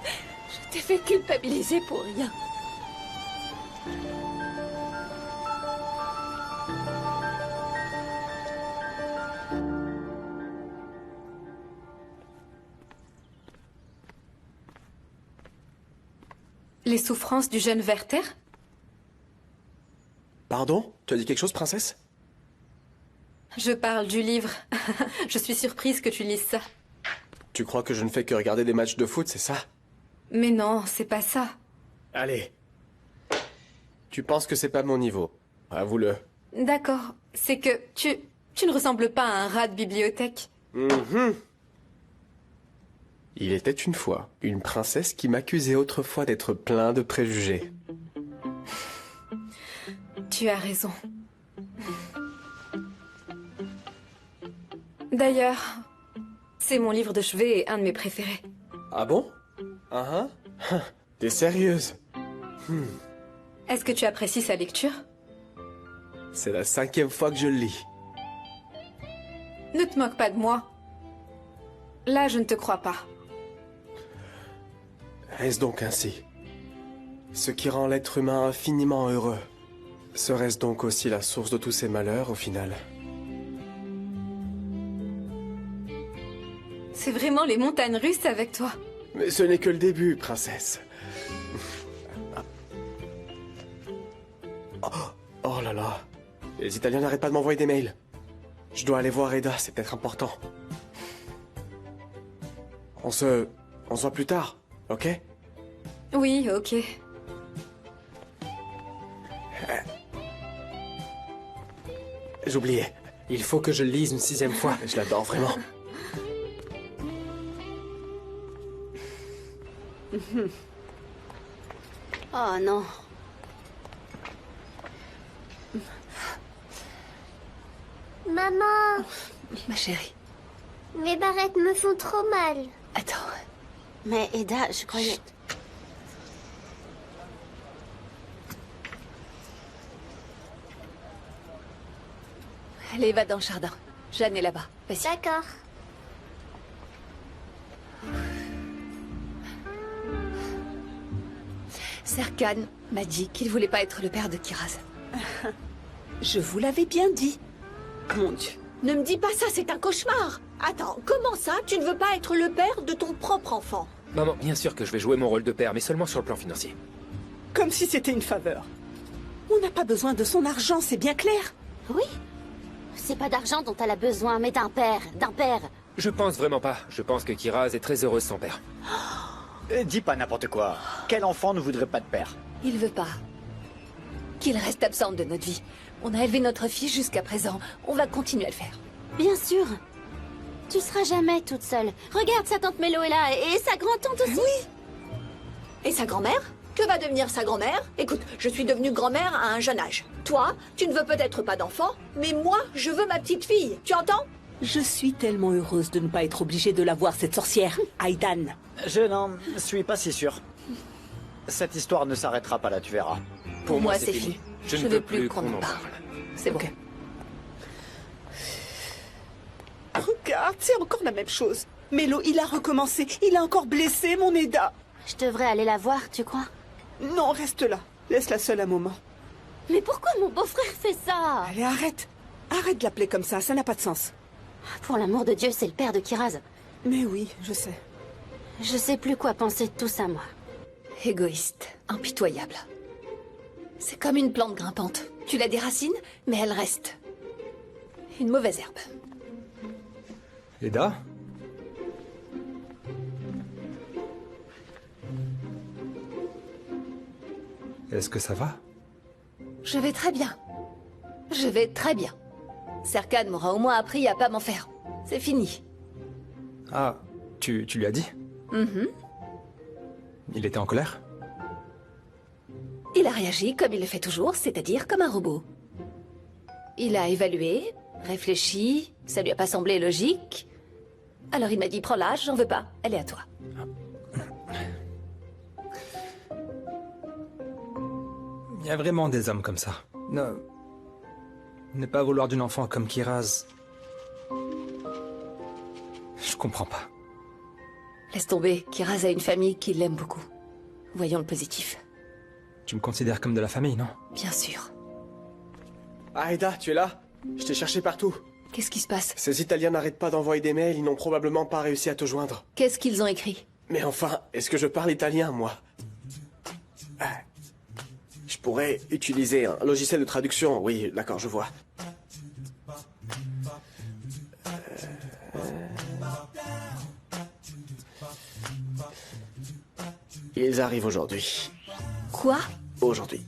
[SPEAKER 3] Je t'ai fait culpabiliser pour rien.
[SPEAKER 12] Les souffrances du jeune Werther?
[SPEAKER 13] Pardon? Tu as dit quelque chose, princesse?
[SPEAKER 12] Je parle du livre. Je suis surprise que tu lises ça.
[SPEAKER 13] Tu crois que je ne fais que regarder des matchs de foot, c'est ça?
[SPEAKER 12] Mais non, c'est pas ça.
[SPEAKER 13] Allez. Tu penses que c'est pas mon niveau. Avoue-le.
[SPEAKER 12] D'accord. C'est que tu ne ressembles pas à un rat de bibliothèque.
[SPEAKER 13] Il était une fois une princesse qui m'accusait autrefois d'être plein de préjugés.
[SPEAKER 12] Tu as raison. D'ailleurs, c'est mon livre de chevet et un de mes préférés.
[SPEAKER 13] Ah bon? T'es sérieuse?
[SPEAKER 12] Est-ce que tu apprécies sa lecture?
[SPEAKER 13] C'est la 5e fois que je le lis.
[SPEAKER 12] Ne te moque pas de moi. Là, je ne te crois pas.
[SPEAKER 13] Est-ce donc ainsi? Ce qui rend l'être humain infiniment heureux, serait-ce donc aussi la source de tous ses malheurs au final?
[SPEAKER 12] C'est vraiment les montagnes russes avec toi.
[SPEAKER 13] Mais ce n'est que le début, princesse. Oh là là. Les Italiens n'arrêtent pas de m'envoyer des mails. Je dois aller voir Eda, c'est peut-être important. On se voit plus tard, ok?
[SPEAKER 12] Oui, ok.
[SPEAKER 13] J'oubliais. Il faut que je le lise une 6e fois. Je l'adore vraiment.
[SPEAKER 5] Oh non.
[SPEAKER 9] Maman,
[SPEAKER 3] Ma chérie.
[SPEAKER 9] mes barrettes me font trop mal.
[SPEAKER 3] Attends.
[SPEAKER 5] Mais Eda, je croyais...
[SPEAKER 3] Allez, va dans le jardin. Jeanne est là-bas. Vas-y.
[SPEAKER 9] D'accord.
[SPEAKER 3] Serkan m'a dit qu'il voulait pas être le père de Kiraz.
[SPEAKER 4] Je vous l'avais bien dit. Mon Dieu.
[SPEAKER 1] Ne me dis pas ça, c'est un cauchemar. Attends, comment ça, tu ne veux pas être le père de ton propre enfant?
[SPEAKER 11] Maman, bien sûr que je vais jouer mon rôle de père, mais seulement sur le plan financier.
[SPEAKER 4] Comme si c'était une faveur. On n'a pas besoin de son argent, c'est bien clair.
[SPEAKER 5] Oui. C'est pas d'argent dont elle a besoin, mais d'un père, d'un père.
[SPEAKER 11] Je pense vraiment pas. Je pense que Kiraz est très heureuse sans père.
[SPEAKER 8] Dis pas n'importe quoi. Quel enfant ne voudrait pas de père?
[SPEAKER 3] Il veut pas. Qu'il reste absent de notre vie. On a élevé notre fille jusqu'à présent. On va continuer à le faire.
[SPEAKER 5] Bien sûr. Tu seras jamais toute seule. Regarde, sa tante Mélo est là, et sa grand-tante aussi.
[SPEAKER 1] Oui. Et sa grand-mère? Que va devenir sa grand-mère? Écoute, je suis devenue grand-mère à un jeune âge. Toi, tu ne veux peut-être pas d'enfant, mais moi, je veux ma petite fille. Tu entends?
[SPEAKER 4] Je suis tellement heureuse de ne pas être obligée de la voir, cette sorcière. Aidan.
[SPEAKER 8] Je n'en suis pas si sûr. Cette histoire ne s'arrêtera pas là, tu verras.
[SPEAKER 3] Pour moi, c'est fini.
[SPEAKER 11] Je ne veux plus qu'on en
[SPEAKER 3] parle.
[SPEAKER 11] parle.
[SPEAKER 3] C'est bon.
[SPEAKER 4] Ok. Regarde, c'est encore la même chose. Mélo, il a recommencé. Il a encore blessé mon Eda.
[SPEAKER 5] Je devrais aller la voir, tu crois?
[SPEAKER 4] Non, reste là. Laisse-la seule un moment.
[SPEAKER 5] Mais pourquoi mon beau-frère fait ça?
[SPEAKER 4] Allez, arrête. Arrête de l'appeler comme ça n'a pas de sens.
[SPEAKER 5] Pour l'amour de Dieu, c'est le père de Kiraz.
[SPEAKER 4] Mais oui, je sais.
[SPEAKER 5] Je sais plus quoi penser de tout ça, moi.
[SPEAKER 3] Égoïste, impitoyable. C'est comme une plante grimpante. Tu la déracines, mais elle reste. Une mauvaise herbe.
[SPEAKER 14] Eda? Est-ce que ça va?
[SPEAKER 3] Je vais très bien. Je vais très bien. Serkan m'aura au moins appris à pas m'en faire. C'est fini.
[SPEAKER 14] Ah, tu lui as dit?
[SPEAKER 3] Mhm.
[SPEAKER 14] Il était en colère?
[SPEAKER 3] Il a réagi comme il le fait toujours, c'est-à-dire comme un robot. Il a évalué, réfléchi, ça lui a pas semblé logique. Alors il m'a dit, prends-la, j'en veux pas, elle est à toi.
[SPEAKER 14] Il y a vraiment des hommes comme ça. Non. Ne pas vouloir d'une enfant comme Kiraz. Je comprends pas.
[SPEAKER 3] Laisse tomber, Kiraz a une famille qui l'aime beaucoup. Voyons le positif.
[SPEAKER 14] Tu me considères comme de la famille, non?
[SPEAKER 3] Bien sûr.
[SPEAKER 13] Aïda, tu es là? Je t'ai cherché partout.
[SPEAKER 3] Qu'est-ce qui se passe?
[SPEAKER 13] Ces Italiens n'arrêtent pas d'envoyer des mails, ils n'ont probablement pas réussi à te joindre.
[SPEAKER 3] Qu'est-ce qu'ils ont écrit?
[SPEAKER 13] Mais enfin, est-ce que je parle italien, moi? Je pourrais utiliser un logiciel de traduction, oui, d'accord, je vois. Ils arrivent aujourd'hui.
[SPEAKER 3] Quoi?
[SPEAKER 13] Aujourd'hui.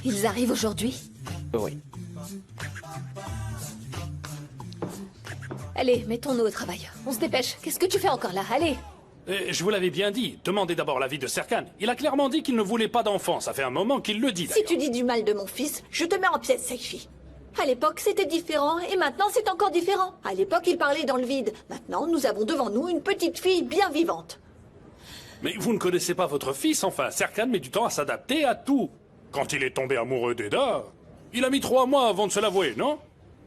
[SPEAKER 3] Ils arrivent aujourd'hui?
[SPEAKER 13] Oui.
[SPEAKER 3] Allez, mettons-nous au travail. On se dépêche. Qu'est-ce que tu fais encore là? Allez!
[SPEAKER 2] Je vous l'avais bien dit, demandez d'abord l'avis de Serkan. Il a clairement dit qu'il ne voulait pas d'enfant, ça fait un moment qu'il le dit
[SPEAKER 1] Si
[SPEAKER 2] d'ailleurs.
[SPEAKER 1] tu dis du mal de mon fils, je te mets en pièces, Saifi. À l'époque, c'était différent, et maintenant, c'est encore différent. À l'époque, il parlait dans le vide. Maintenant, nous avons devant nous une petite fille bien vivante.
[SPEAKER 2] Mais vous ne connaissez pas votre fils, enfin, Serkan met du temps à s'adapter à tout. Quand il est tombé amoureux d'Eda, il a mis 3 mois avant de se l'avouer, non?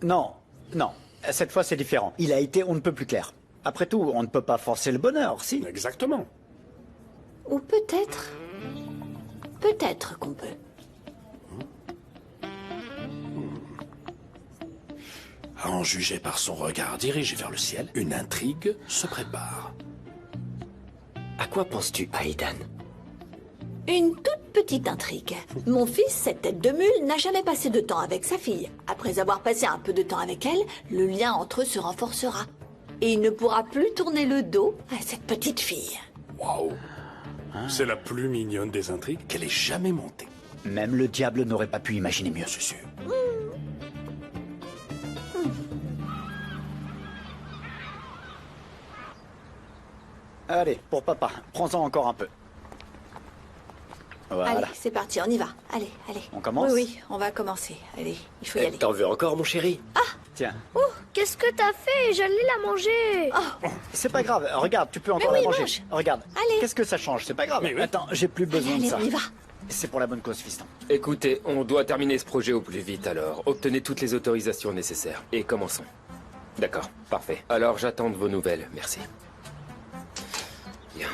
[SPEAKER 8] Non, non. Cette fois, c'est différent. Il a été on ne peut plus clair. Après tout, on ne peut pas forcer le bonheur, si?
[SPEAKER 2] Exactement.
[SPEAKER 1] Ou peut-être... Peut-être qu'on peut.
[SPEAKER 2] À en juger par son regard dirigé vers le ciel, une intrigue se prépare.
[SPEAKER 10] À quoi penses-tu, Aidan?
[SPEAKER 1] Une toute petite intrigue. Mon fils, cette tête de mule, n'a jamais passé de temps avec sa fille. Après avoir passé un peu de temps avec elle, le lien entre eux se renforcera. Et il ne pourra plus tourner le dos à cette petite fille.
[SPEAKER 2] Waouh! C'est la plus mignonne des intrigues qu'elle ait jamais montée.
[SPEAKER 8] Même le diable n'aurait pas pu imaginer mieux.
[SPEAKER 2] C'est sûr.
[SPEAKER 8] Allez, pour papa, prends-en encore un peu. Voilà.
[SPEAKER 1] Allez, c'est parti, on y va. Allez, allez.
[SPEAKER 8] On commence?
[SPEAKER 1] Oui, oui, on va commencer. Allez, il faut y aller.
[SPEAKER 10] T'en veux encore, mon chéri?
[SPEAKER 8] Tiens.
[SPEAKER 9] Oh, qu'est-ce que t'as fait? J'allais la manger.
[SPEAKER 8] C'est pas grave, regarde, tu peux encore
[SPEAKER 1] oui,
[SPEAKER 8] la manger.
[SPEAKER 1] mange.
[SPEAKER 8] Regarde.
[SPEAKER 1] Allez.
[SPEAKER 8] Qu'est-ce que ça change? C'est pas grave.
[SPEAKER 2] Mais oui.
[SPEAKER 8] Attends, j'ai plus besoin
[SPEAKER 1] Allez,
[SPEAKER 8] de ça.
[SPEAKER 1] on y va.
[SPEAKER 8] C'est pour la bonne cause, fiston.
[SPEAKER 11] Écoutez, on doit terminer ce projet au plus vite alors. Obtenez toutes les autorisations nécessaires. Et commençons. D'accord, parfait. Alors j'attends de vos nouvelles, merci. Bien.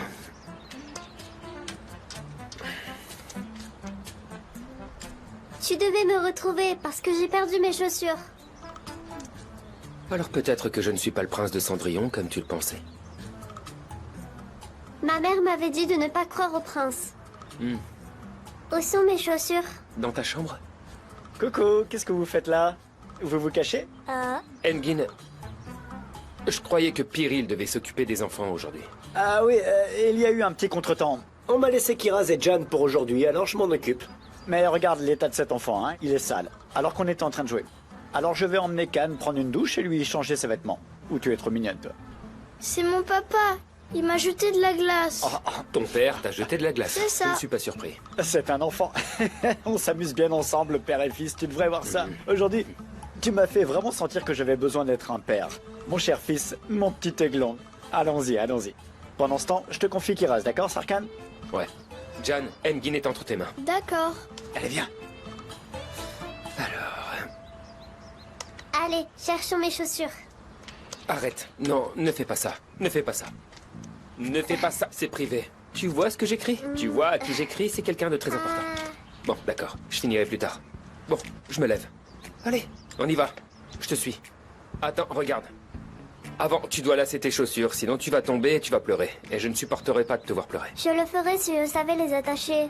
[SPEAKER 9] Tu devais me retrouver parce que j'ai perdu mes chaussures.
[SPEAKER 11] Alors peut-être que je ne suis pas le prince de Cendrillon comme tu le pensais.
[SPEAKER 9] Ma mère m'avait dit de ne pas croire au prince. Où sont mes chaussures?
[SPEAKER 11] Dans ta chambre?
[SPEAKER 8] Coucou, qu'est-ce que vous faites là? Vous vous cachez?
[SPEAKER 11] Engin, je croyais que Pyrrhil devait s'occuper des enfants aujourd'hui.
[SPEAKER 8] Ah oui, il y a eu un petit contretemps.
[SPEAKER 10] On m'a laissé Kiraz et Jan pour aujourd'hui, alors je m'en occupe.
[SPEAKER 8] Mais regarde l'état de cet enfant, hein, il est sale, alors qu'on était en train de jouer. Alors je vais emmener Can prendre une douche et lui changer ses vêtements. Ou tu es trop mignonne, toi.
[SPEAKER 9] C'est mon papa. Il m'a jeté de la glace.
[SPEAKER 11] Ton père t'a jeté de la glace.
[SPEAKER 9] C'est ça.
[SPEAKER 11] Je ne suis pas surpris.
[SPEAKER 8] C'est un enfant. On s'amuse bien ensemble, père et fils, tu devrais voir ça. Aujourd'hui, tu m'as fait vraiment sentir que j'avais besoin d'être un père. Mon cher fils, mon petit aiglon. Allons-y, allons-y. Pendant ce temps, je te confie Kiraz, d'accord, Sarkan?
[SPEAKER 11] Ouais. Jan, Engin est entre tes mains.
[SPEAKER 9] D'accord.
[SPEAKER 8] Allez, viens.
[SPEAKER 11] Alors...
[SPEAKER 9] Allez, cherchons mes chaussures.
[SPEAKER 11] Arrête. Non, ne fais pas ça. Ne fais pas ça. Ne fais pas ça, c'est privé. Tu vois ce que j'écris? Tu vois à qui j'écris, c'est quelqu'un de très important. Bon, d'accord, je finirai plus tard. Bon, je me lève. Allez, on y va. Je te suis. Attends, regarde. Avant, tu dois lasser tes chaussures, sinon tu vas tomber et tu vas pleurer. Et je ne supporterai pas de te voir pleurer.
[SPEAKER 9] Je le ferai si je savais les attacher.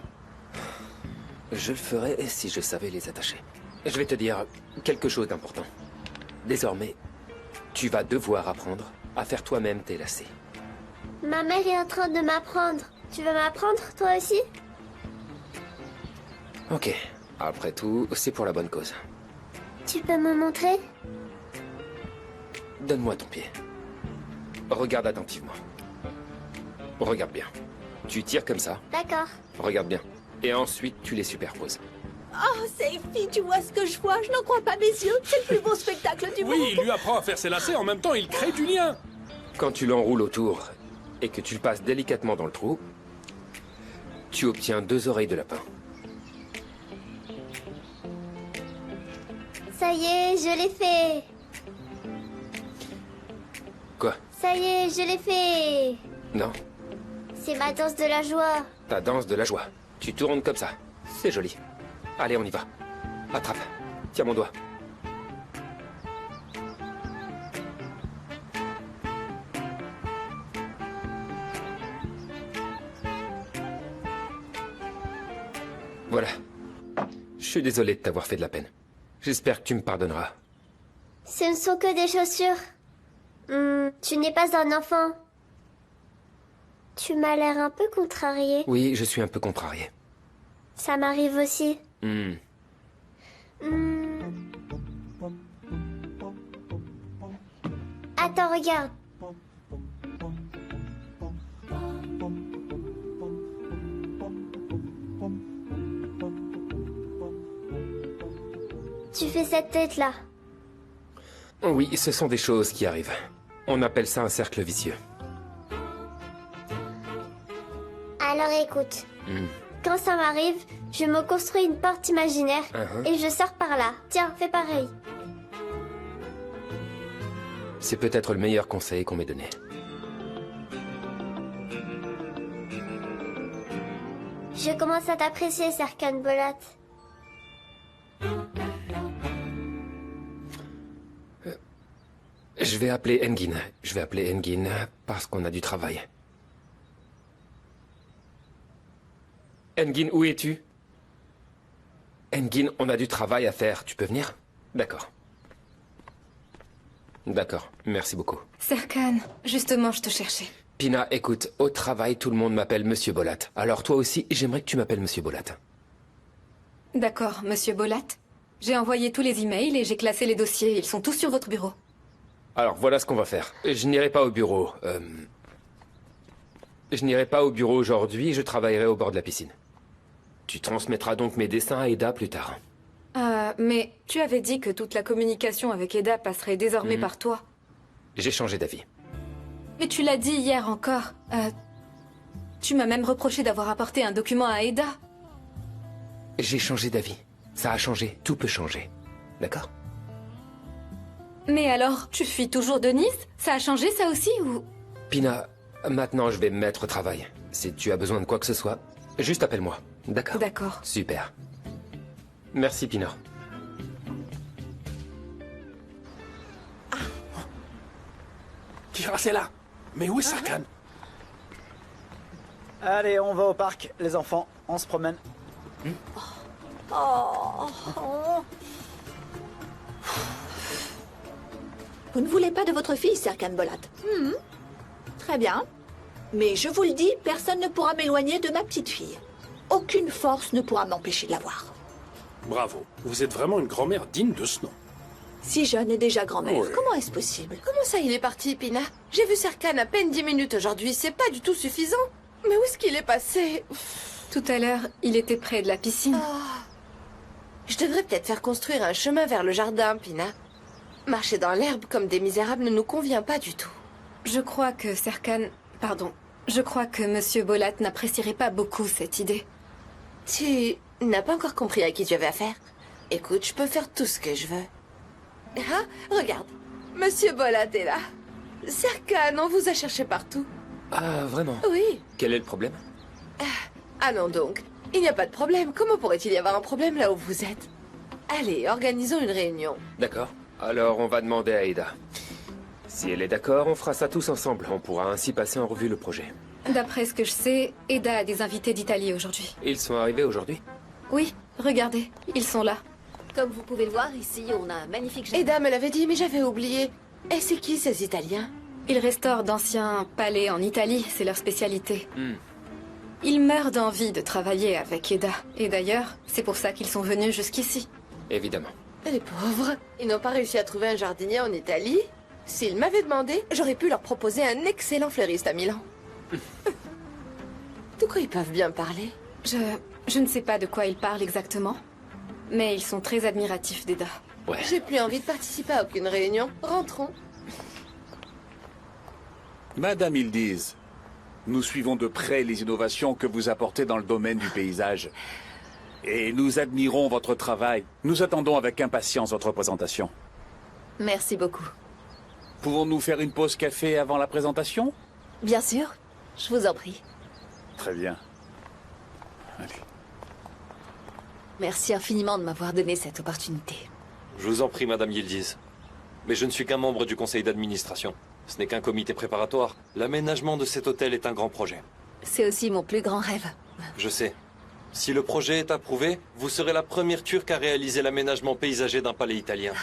[SPEAKER 11] Je le ferais si je savais les attacher. Je vais te dire quelque chose d'important. Désormais, tu vas devoir apprendre à faire toi-même tes lacets.
[SPEAKER 9] Ma mère est en train de m'apprendre. Tu veux m'apprendre, toi aussi?
[SPEAKER 11] Ok. Après tout, c'est pour la bonne cause.
[SPEAKER 9] Tu peux me montrer?
[SPEAKER 11] Donne-moi ton pied. Regarde attentivement. Regarde bien. Tu tires comme ça.
[SPEAKER 9] D'accord.
[SPEAKER 11] Regarde bien. Et ensuite, tu les superposes.
[SPEAKER 1] Oh, Seifi, tu vois ce que je vois? Je n'en crois pas mes yeux. C'est le plus beau spectacle du monde.
[SPEAKER 2] Oui, il lui apprend à faire ses lacets, en même temps, il crée du lien.
[SPEAKER 11] Quand tu l'enroules autour et que tu le passes délicatement dans le trou, tu obtiens 2 oreilles de lapin.
[SPEAKER 9] Ça y est, je l'ai fait.
[SPEAKER 11] Quoi?
[SPEAKER 9] Ça y est, je l'ai fait.
[SPEAKER 11] Non,
[SPEAKER 9] C'est ma danse de la joie.
[SPEAKER 11] ta danse de la joie. Tu tournes comme ça. C'est joli. Allez, on y va. Attrape. Tiens mon doigt. Voilà. Je suis désolé de t'avoir fait de la peine. J'espère que tu me pardonneras.
[SPEAKER 9] Ce ne sont que des chaussures. Tu n'es pas un enfant. Tu m'as l'air un peu contrarié.
[SPEAKER 11] Oui, je suis un peu contrarié.
[SPEAKER 9] Ça m'arrive aussi. Attends, regarde. Tu fais cette tête-là.
[SPEAKER 11] Oui, ce sont des choses qui arrivent. On appelle ça un cercle vicieux.
[SPEAKER 9] Alors écoute. Quand ça m'arrive, je me construis une porte imaginaire et je sors par là. Tiens, fais pareil.
[SPEAKER 11] C'est peut-être le meilleur conseil qu'on m'ait donné.
[SPEAKER 9] Je commence à t'apprécier, Serkan Bolat.
[SPEAKER 11] Je vais appeler Engin. Je vais appeler Engin parce qu'on a du travail. Engin, où es-tu? Engin, on a du travail à faire. Tu peux venir? D'accord. D'accord, merci beaucoup.
[SPEAKER 12] Serkan, justement, je te cherchais.
[SPEAKER 11] Pina, écoute, au travail, tout le monde m'appelle Monsieur Bolat. Alors toi aussi, j'aimerais que tu m'appelles Monsieur Bolat.
[SPEAKER 12] D'accord, Monsieur Bolat. J'ai envoyé tous les emails et j'ai classé les dossiers. Ils sont tous sur votre bureau.
[SPEAKER 11] Alors voilà ce qu'on va faire. Je n'irai pas au bureau. Je n'irai pas au bureau aujourd'hui, je travaillerai au bord de la piscine. Tu transmettras donc mes dessins à Eda plus tard.
[SPEAKER 12] Mais tu avais dit que toute la communication avec Eda passerait désormais par toi.
[SPEAKER 11] J'ai changé d'avis.
[SPEAKER 12] Mais tu l'as dit hier encore. Tu m'as même reproché d'avoir apporté un document à Eda.
[SPEAKER 11] J'ai changé d'avis. Ça a changé, tout peut changer. D'accord?
[SPEAKER 12] Mais alors, tu fuis toujours Denise? Ça a changé ça aussi ou...
[SPEAKER 11] Pina, maintenant je vais me mettre au travail. Si tu as besoin de quoi que ce soit, juste appelle-moi. D'accord?
[SPEAKER 12] D'accord.
[SPEAKER 11] Super. Merci, Pina.
[SPEAKER 2] Kira, c'est là. Mais où est Serkan?
[SPEAKER 8] Allez, on va au parc, les enfants. On se promène.
[SPEAKER 1] Vous ne voulez pas de votre fille, Serkan Bolat? Très bien. Mais je vous le dis, personne ne pourra m'éloigner de ma petite fille. Aucune force ne pourra m'empêcher de la voir.
[SPEAKER 2] Bravo. Vous êtes vraiment une grand-mère digne de ce nom.
[SPEAKER 1] Si jeune et déjà grand-mère,
[SPEAKER 2] Oui.
[SPEAKER 1] comment est-ce possible?
[SPEAKER 6] Comment ça, il est parti, Pina? J'ai vu Serkan à peine 10 minutes aujourd'hui, c'est pas du tout suffisant. Mais où est-ce qu'il est passé?
[SPEAKER 12] Tout à l'heure, il était près de la piscine.
[SPEAKER 6] Je devrais peut-être faire construire un chemin vers le jardin, Pina. Marcher dans l'herbe comme des misérables ne nous convient pas du tout.
[SPEAKER 12] Je crois que Serkan... Pardon. Je crois que Monsieur Bolat n'apprécierait pas beaucoup cette idée.
[SPEAKER 6] Tu n'as pas encore compris à qui tu avais affaire? Écoute, je peux faire tout ce que je veux. Ah, regarde. Monsieur Bolat est là. Serkan, on vous a cherché partout.
[SPEAKER 11] Ah, vraiment?
[SPEAKER 6] Oui.
[SPEAKER 11] Quel est le problème?
[SPEAKER 6] Ah non donc. Il n'y a pas de problème. Comment pourrait-il y avoir un problème là où vous êtes? Allez, organisons une réunion.
[SPEAKER 11] D'accord. Alors on va demander à Eda. Si elle est d'accord, on fera ça tous ensemble. On pourra ainsi passer en revue le projet.
[SPEAKER 12] D'après ce que je sais, Eda a des invités d'Italie aujourd'hui.
[SPEAKER 11] Ils sont arrivés aujourd'hui?
[SPEAKER 12] Oui, regardez, ils sont là.
[SPEAKER 3] Comme vous pouvez le voir, ici, on a un magnifique jardin.
[SPEAKER 6] Eda me l'avait dit, mais j'avais oublié. Et c'est qui ces Italiens?
[SPEAKER 12] Ils restaurent d'anciens palais en Italie, c'est leur spécialité. Ils meurent d'envie de travailler avec Eda. Et d'ailleurs, c'est pour ça qu'ils sont venus jusqu'ici.
[SPEAKER 11] Évidemment.
[SPEAKER 6] Les pauvres. Ils n'ont pas réussi à trouver un jardinier en Italie. S'ils m'avaient demandé, j'aurais pu leur proposer un excellent fleuriste à Milan. De quoi ils peuvent bien parler?
[SPEAKER 12] Je ne sais pas de quoi ils parlent exactement, mais ils sont très admiratifs d'Eda.
[SPEAKER 11] Ouais.
[SPEAKER 6] J'ai plus envie de participer à aucune réunion. Rentrons.
[SPEAKER 15] Madame Yildiz, nous suivons de près les innovations que vous apportez dans le domaine du paysage. Et nous admirons votre travail. Nous attendons avec impatience votre présentation.
[SPEAKER 1] Merci beaucoup.
[SPEAKER 15] Pouvons-nous faire une pause café avant la présentation?
[SPEAKER 1] Bien sûr, je vous en prie.
[SPEAKER 15] Très bien. Allez.
[SPEAKER 1] Merci infiniment de m'avoir donné cette opportunité.
[SPEAKER 16] Je vous en prie, Madame Yildiz. Mais je ne suis qu'un membre du conseil d'administration. Ce n'est qu'un comité préparatoire. L'aménagement de cet hôtel est un grand projet.
[SPEAKER 1] C'est aussi mon plus grand rêve.
[SPEAKER 16] Je sais. Si le projet est approuvé, vous serez la première Turque à réaliser l'aménagement paysager d'un palais italien.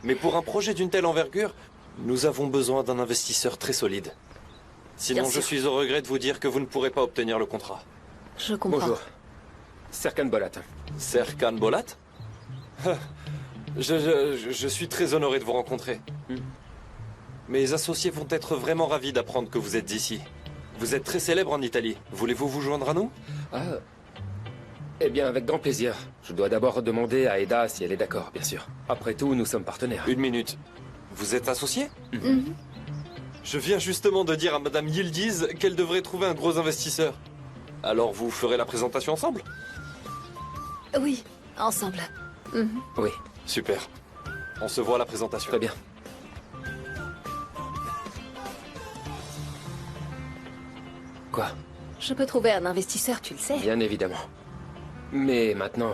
[SPEAKER 16] Mais pour un projet d'une telle envergure, nous avons besoin d'un investisseur très solide. Sinon, je suis au regret de vous dire que vous ne pourrez pas obtenir le contrat.
[SPEAKER 1] Je comprends.
[SPEAKER 11] Bonjour. Serkan Bolat.
[SPEAKER 16] Serkan Bolat? Je suis très honoré de vous rencontrer. Mes associés vont être vraiment ravis d'apprendre que vous êtes ici. Vous êtes très célèbre en Italie. Voulez-vous vous joindre à nous?
[SPEAKER 11] Eh bien, avec grand plaisir. Je dois d'abord demander à Eda si elle est d'accord, bien sûr. Après tout, nous sommes partenaires.
[SPEAKER 16] Une minute. Vous êtes associé? Je viens justement de dire à Madame Yildiz qu'elle devrait trouver un gros investisseur. Alors vous ferez la présentation ensemble?
[SPEAKER 1] Oui, ensemble.
[SPEAKER 11] Oui.
[SPEAKER 16] Super. On se voit à la présentation.
[SPEAKER 11] Très bien. Quoi?
[SPEAKER 1] Je peux trouver un investisseur, tu le sais.
[SPEAKER 11] Bien évidemment. Mais maintenant,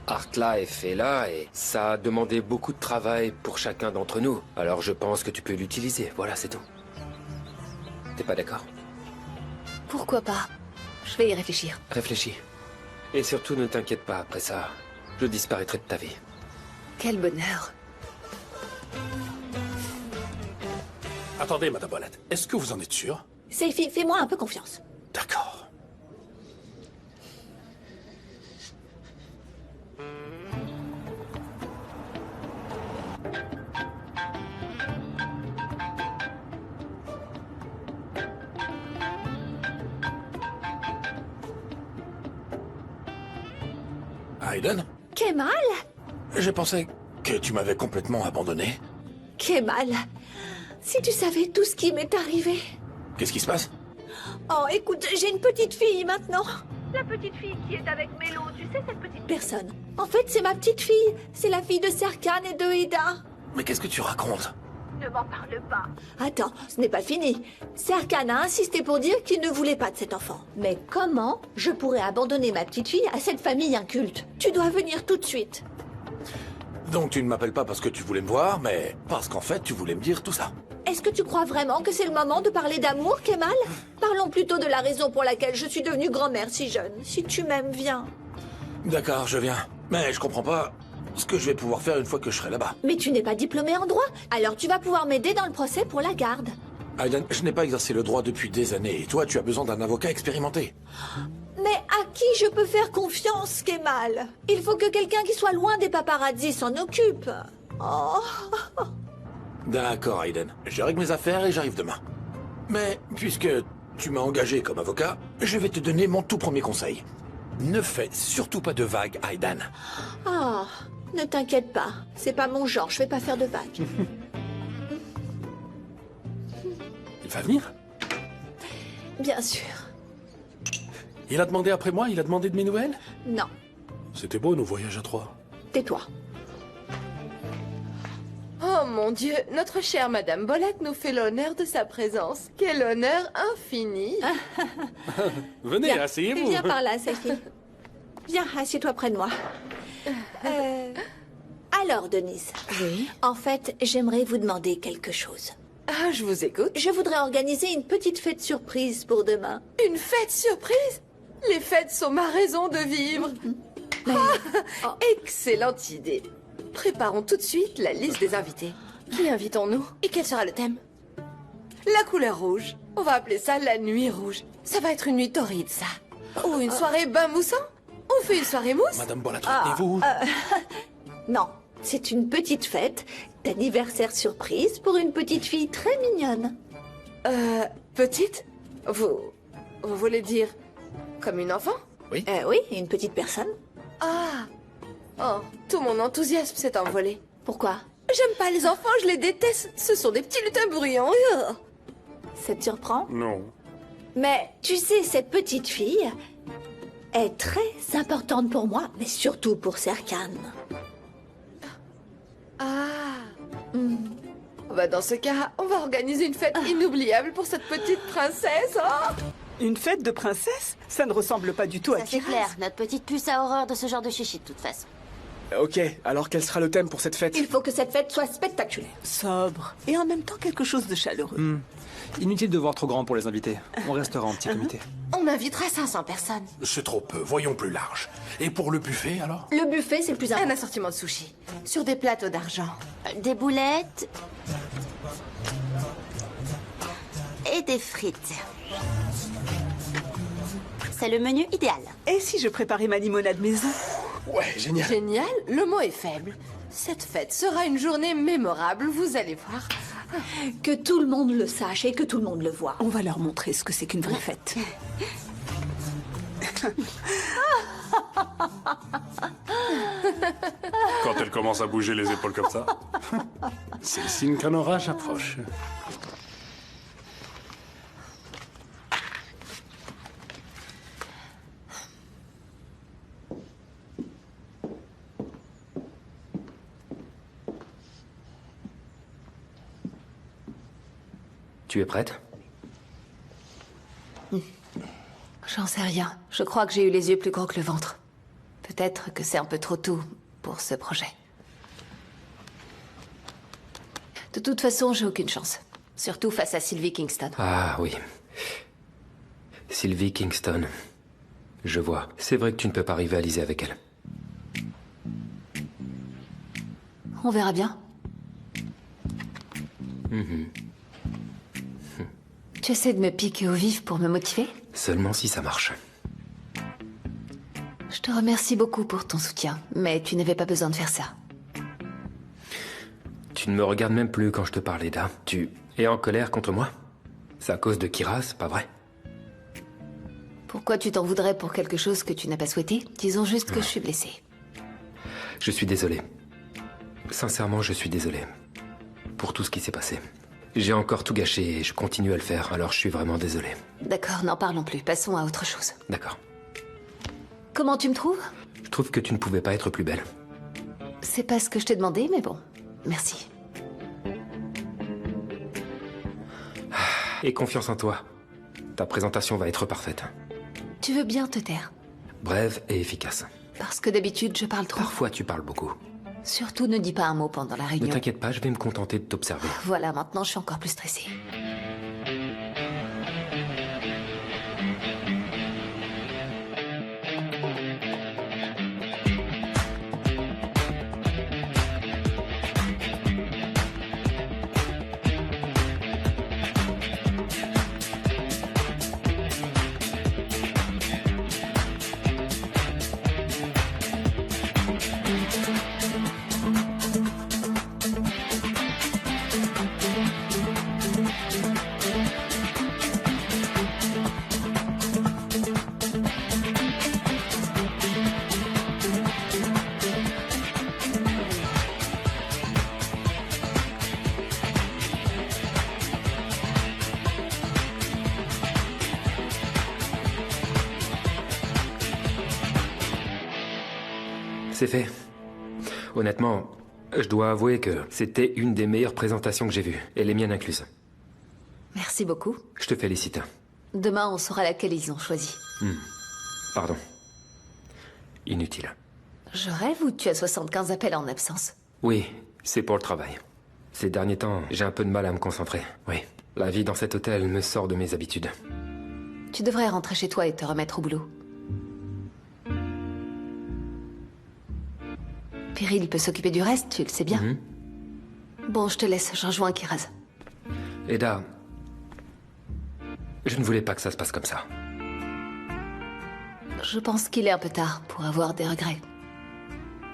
[SPEAKER 11] Artlife est là et ça a demandé beaucoup de travail pour chacun d'entre nous. Alors je pense que tu peux l'utiliser. Voilà, c'est tout. T'es pas d'accord?
[SPEAKER 1] Pourquoi pas? Je vais y réfléchir.
[SPEAKER 11] Réfléchis. Et surtout, ne t'inquiète pas, après ça, je disparaîtrai de ta vie.
[SPEAKER 1] Quel bonheur.
[SPEAKER 2] Attendez, Madame Bolat, est-ce que vous en êtes sûre?
[SPEAKER 1] Seyfi, fais-moi un peu confiance.
[SPEAKER 2] D'accord. Aiden?
[SPEAKER 1] Kemal?
[SPEAKER 2] J'ai pensé que tu m'avais complètement abandonné.
[SPEAKER 1] Kemal, si tu savais tout ce qui m'est arrivé.
[SPEAKER 2] Qu'est-ce qui se passe?
[SPEAKER 1] Oh, écoute, j'ai une petite fille maintenant. La petite fille qui est avec Mélo, tu sais, cette petite personne. En fait, c'est ma petite fille. C'est la fille de Serkan et de Eda.
[SPEAKER 2] Mais qu'est-ce que tu racontes?
[SPEAKER 1] Ne m'en parle pas. Attends, ce n'est pas fini. Serkan a insisté pour dire qu'il ne voulait pas de cet enfant. Mais comment je pourrais abandonner ma petite fille à cette famille inculte? Tu dois venir tout de suite.
[SPEAKER 2] Donc tu ne m'appelles pas parce que tu voulais me voir, mais parce qu'en fait tu voulais me dire tout ça.
[SPEAKER 1] Est-ce que tu crois vraiment que c'est le moment de parler d'amour, Kemal? Parlons plutôt de la raison pour laquelle je suis devenue grand-mère si jeune. Si tu m'aimes, viens.
[SPEAKER 2] D'accord, je viens. Mais je comprends pas ce que je vais pouvoir faire une fois que je serai là-bas.
[SPEAKER 1] Mais tu n'es pas diplômé en droit, alors tu vas pouvoir m'aider dans le procès pour la garde.
[SPEAKER 2] Aiden, je n'ai pas exercé le droit depuis des années, et toi tu as besoin d'un avocat expérimenté.
[SPEAKER 1] Mais à qui je peux faire confiance, Kemal? Il faut que quelqu'un qui soit loin des paparazzis s'en occupe. Oh.
[SPEAKER 2] D'accord, Aiden. Je règle mes affaires et j'arrive demain. Mais puisque tu m'as engagé comme avocat, je vais te donner mon tout premier conseil. Ne fais surtout pas de vagues, Aiden.
[SPEAKER 1] Ah, ne t'inquiète pas. C'est pas mon genre, je vais pas faire de vagues.
[SPEAKER 2] Il va venir?
[SPEAKER 1] Bien sûr.
[SPEAKER 2] Il a demandé après moi? Il a demandé de mes nouvelles?
[SPEAKER 1] Non,
[SPEAKER 2] C'était beau nos voyages à trois.
[SPEAKER 1] tais-toi.
[SPEAKER 6] Oh mon Dieu, notre chère Madame Bolat nous fait l'honneur de sa présence. Quel honneur infini.
[SPEAKER 2] Venez,
[SPEAKER 1] Viens,
[SPEAKER 2] asseyez-vous.
[SPEAKER 1] Viens par là, Sophie. Viens, assieds-toi près de moi. Alors, Denise. Oui. En fait, j'aimerais vous demander quelque chose.
[SPEAKER 6] Ah, je vous écoute.
[SPEAKER 1] Je voudrais organiser une petite fête surprise pour demain.
[SPEAKER 6] Une fête surprise? Les fêtes sont ma raison de vivre. Excellente idée. Préparons tout de suite la liste des invités. Qui invitons-nous? Et quel sera le thème? La couleur rouge. On va appeler ça la nuit rouge. Ça va être une nuit torride, ça. Ou une soirée bain moussant? On fait une soirée mousse?
[SPEAKER 2] Madame Bolat, retenez-vous.
[SPEAKER 1] Non, c'est une petite fête d'anniversaire surprise pour une petite fille très mignonne.
[SPEAKER 6] Petite? Vous voulez dire comme une enfant?
[SPEAKER 2] Oui.
[SPEAKER 1] Oui, une petite personne.
[SPEAKER 6] Ah. Oh, tout mon enthousiasme s'est envolé.
[SPEAKER 1] Pourquoi?
[SPEAKER 6] J'aime pas les enfants, je les déteste. Ce sont des petits lutins bruyants.
[SPEAKER 1] Ça te surprend?
[SPEAKER 13] Non.
[SPEAKER 1] Mais tu sais, cette petite fille est très importante pour moi, mais surtout pour Serkan.
[SPEAKER 6] Ah. Bah dans ce cas, on va organiser une fête inoubliable pour cette petite princesse. Oh,
[SPEAKER 4] Une fête de princesse? Ça ne ressemble pas du tout à
[SPEAKER 5] Ça c'est
[SPEAKER 4] Kiraz.
[SPEAKER 5] clair, notre petite puce a horreur de ce genre de chichi de toute façon.
[SPEAKER 13] Ok, alors quel sera le thème pour cette fête?
[SPEAKER 1] Il faut que cette fête soit spectaculaire.
[SPEAKER 4] Sobre. Et en même temps quelque chose de chaleureux.
[SPEAKER 14] Inutile de voir trop grand pour les invités. On restera en petit comité.
[SPEAKER 6] on invitera 500 personnes.
[SPEAKER 2] C'est trop peu, voyons plus large. Et pour le buffet, alors?
[SPEAKER 1] Le buffet, c'est le plus
[SPEAKER 6] Un
[SPEAKER 1] important.
[SPEAKER 6] assortiment de sushis. Sur des plateaux d'argent.
[SPEAKER 5] Des boulettes... et des frites. C'est le menu idéal.
[SPEAKER 4] Et si je préparais ma limonade maison?
[SPEAKER 13] Ouais, génial.
[SPEAKER 6] Génial, le mot est faible. Cette fête sera une journée mémorable, vous allez voir.
[SPEAKER 1] Que tout le monde le sache et que tout le monde le voit.
[SPEAKER 4] On va leur montrer ce que c'est qu'une vraie fête.
[SPEAKER 17] Quand elle commence à bouger les épaules comme ça, c'est le signe qu'un orage approche.
[SPEAKER 11] Tu es prête?
[SPEAKER 3] J'en sais rien. Je crois que j'ai eu les yeux plus gros que le ventre. Peut-être que c'est un peu trop tôt pour ce projet. De toute façon, j'ai aucune chance. Surtout face à Sylvie Kingston.
[SPEAKER 11] Ah oui. Sylvie Kingston. Je vois. C'est vrai que tu ne peux pas rivaliser avec elle.
[SPEAKER 3] On verra bien. Tu essaies de me piquer au vif pour me motiver?
[SPEAKER 11] Seulement si ça marche.
[SPEAKER 3] Je te remercie beaucoup pour ton soutien, mais tu n'avais pas besoin de faire ça.
[SPEAKER 11] Tu ne me regardes même plus quand je te parle, Eda. Tu es en colère contre moi? C'est à cause de Kiraz, pas vrai?
[SPEAKER 3] Pourquoi tu t'en voudrais pour quelque chose que tu n'as pas souhaité? Disons juste que je suis blessée.
[SPEAKER 11] Je suis désolé. Sincèrement, je suis désolé. Pour tout ce qui s'est passé. J'ai encore tout gâché et je continue à le faire, alors je suis vraiment désolé.
[SPEAKER 3] D'accord, n'en parlons plus. Passons à autre chose.
[SPEAKER 11] D'accord.
[SPEAKER 3] Comment tu me trouves?
[SPEAKER 11] Je trouve que tu ne pouvais pas être plus belle.
[SPEAKER 3] C'est pas ce que je t'ai demandé, mais bon. Merci.
[SPEAKER 11] Et confiance en toi. Ta présentation va être parfaite.
[SPEAKER 3] Tu veux bien te taire?
[SPEAKER 11] Brève et efficace.
[SPEAKER 3] Parce que d'habitude, je parle trop.
[SPEAKER 11] Parfois, tu parles beaucoup.
[SPEAKER 3] Surtout, ne dis pas un mot pendant la
[SPEAKER 11] Ne
[SPEAKER 3] réunion.
[SPEAKER 11] t'inquiète pas, je vais me contenter de t'observer.
[SPEAKER 3] Voilà, maintenant, je suis encore plus stressée.
[SPEAKER 11] C'est fait. Honnêtement, je dois avouer que c'était une des meilleures présentations que j'ai vues, et les miennes incluses.
[SPEAKER 3] Merci beaucoup.
[SPEAKER 11] Je te félicite.
[SPEAKER 3] Demain, on saura laquelle ils ont choisi.
[SPEAKER 11] Pardon. Inutile.
[SPEAKER 3] Je rêve ou tu as 75 appels en absence?
[SPEAKER 11] Oui, c'est pour le travail. Ces derniers temps, j'ai un peu de mal à me concentrer. Oui. La vie dans cet hôtel me sort de mes habitudes.
[SPEAKER 3] Tu devrais rentrer chez toi et te remettre au boulot. Pyrrhil peut s'occuper du reste, tu le sais bien. Bon, je te laisse, je rejoins Kiraz.
[SPEAKER 11] Eda, je ne voulais pas que ça se passe comme ça.
[SPEAKER 3] Je pense qu'il est un peu tard pour avoir des regrets.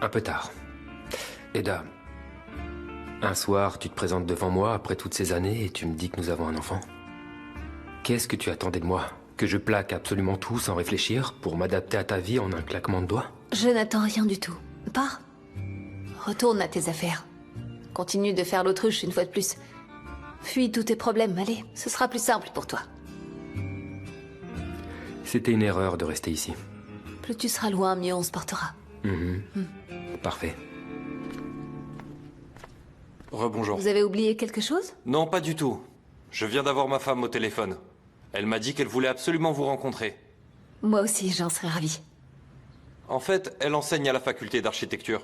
[SPEAKER 11] Un peu tard. Eda, un soir, tu te présentes devant moi après toutes ces années et tu me dis que nous avons un enfant. Qu'est-ce que tu attendais de moi? Que je plaque absolument tout sans réfléchir pour m'adapter à ta vie en un claquement de doigts?
[SPEAKER 3] Je n'attends rien du tout. Pars. Retourne à tes affaires. Continue de faire l'autruche une fois de plus. Fuis tous tes problèmes, allez. Ce sera plus simple pour toi.
[SPEAKER 11] C'était une erreur de rester ici.
[SPEAKER 3] Plus tu seras loin, mieux on se portera.
[SPEAKER 11] Parfait.
[SPEAKER 16] Rebonjour.
[SPEAKER 3] Vous avez oublié quelque chose?
[SPEAKER 16] Non, pas du tout. Je viens d'avoir ma femme au téléphone. Elle m'a dit qu'elle voulait absolument vous rencontrer.
[SPEAKER 3] Moi aussi, j'en serais ravie.
[SPEAKER 16] En fait, elle enseigne à la faculté d'architecture.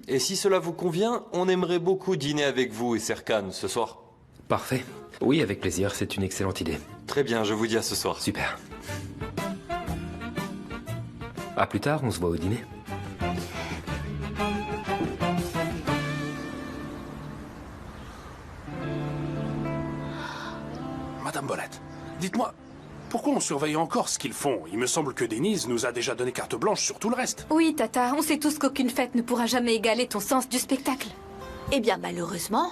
[SPEAKER 16] Et si cela vous convient, on aimerait beaucoup dîner avec vous et Serkan ce soir.
[SPEAKER 11] Parfait. Oui, avec plaisir, c'est une excellente idée.
[SPEAKER 16] Très bien, je vous dis à ce soir.
[SPEAKER 11] Super. À plus tard, on se voit au dîner.
[SPEAKER 17] Madame Bolette, dites-moi, pourquoi on surveille encore ce qu'ils font? Il me semble que Denise nous a déjà donné carte blanche sur tout le reste.
[SPEAKER 12] Oui, Tata, on sait tous qu'aucune fête ne pourra jamais égaler ton sens du spectacle.
[SPEAKER 1] Eh bien, malheureusement,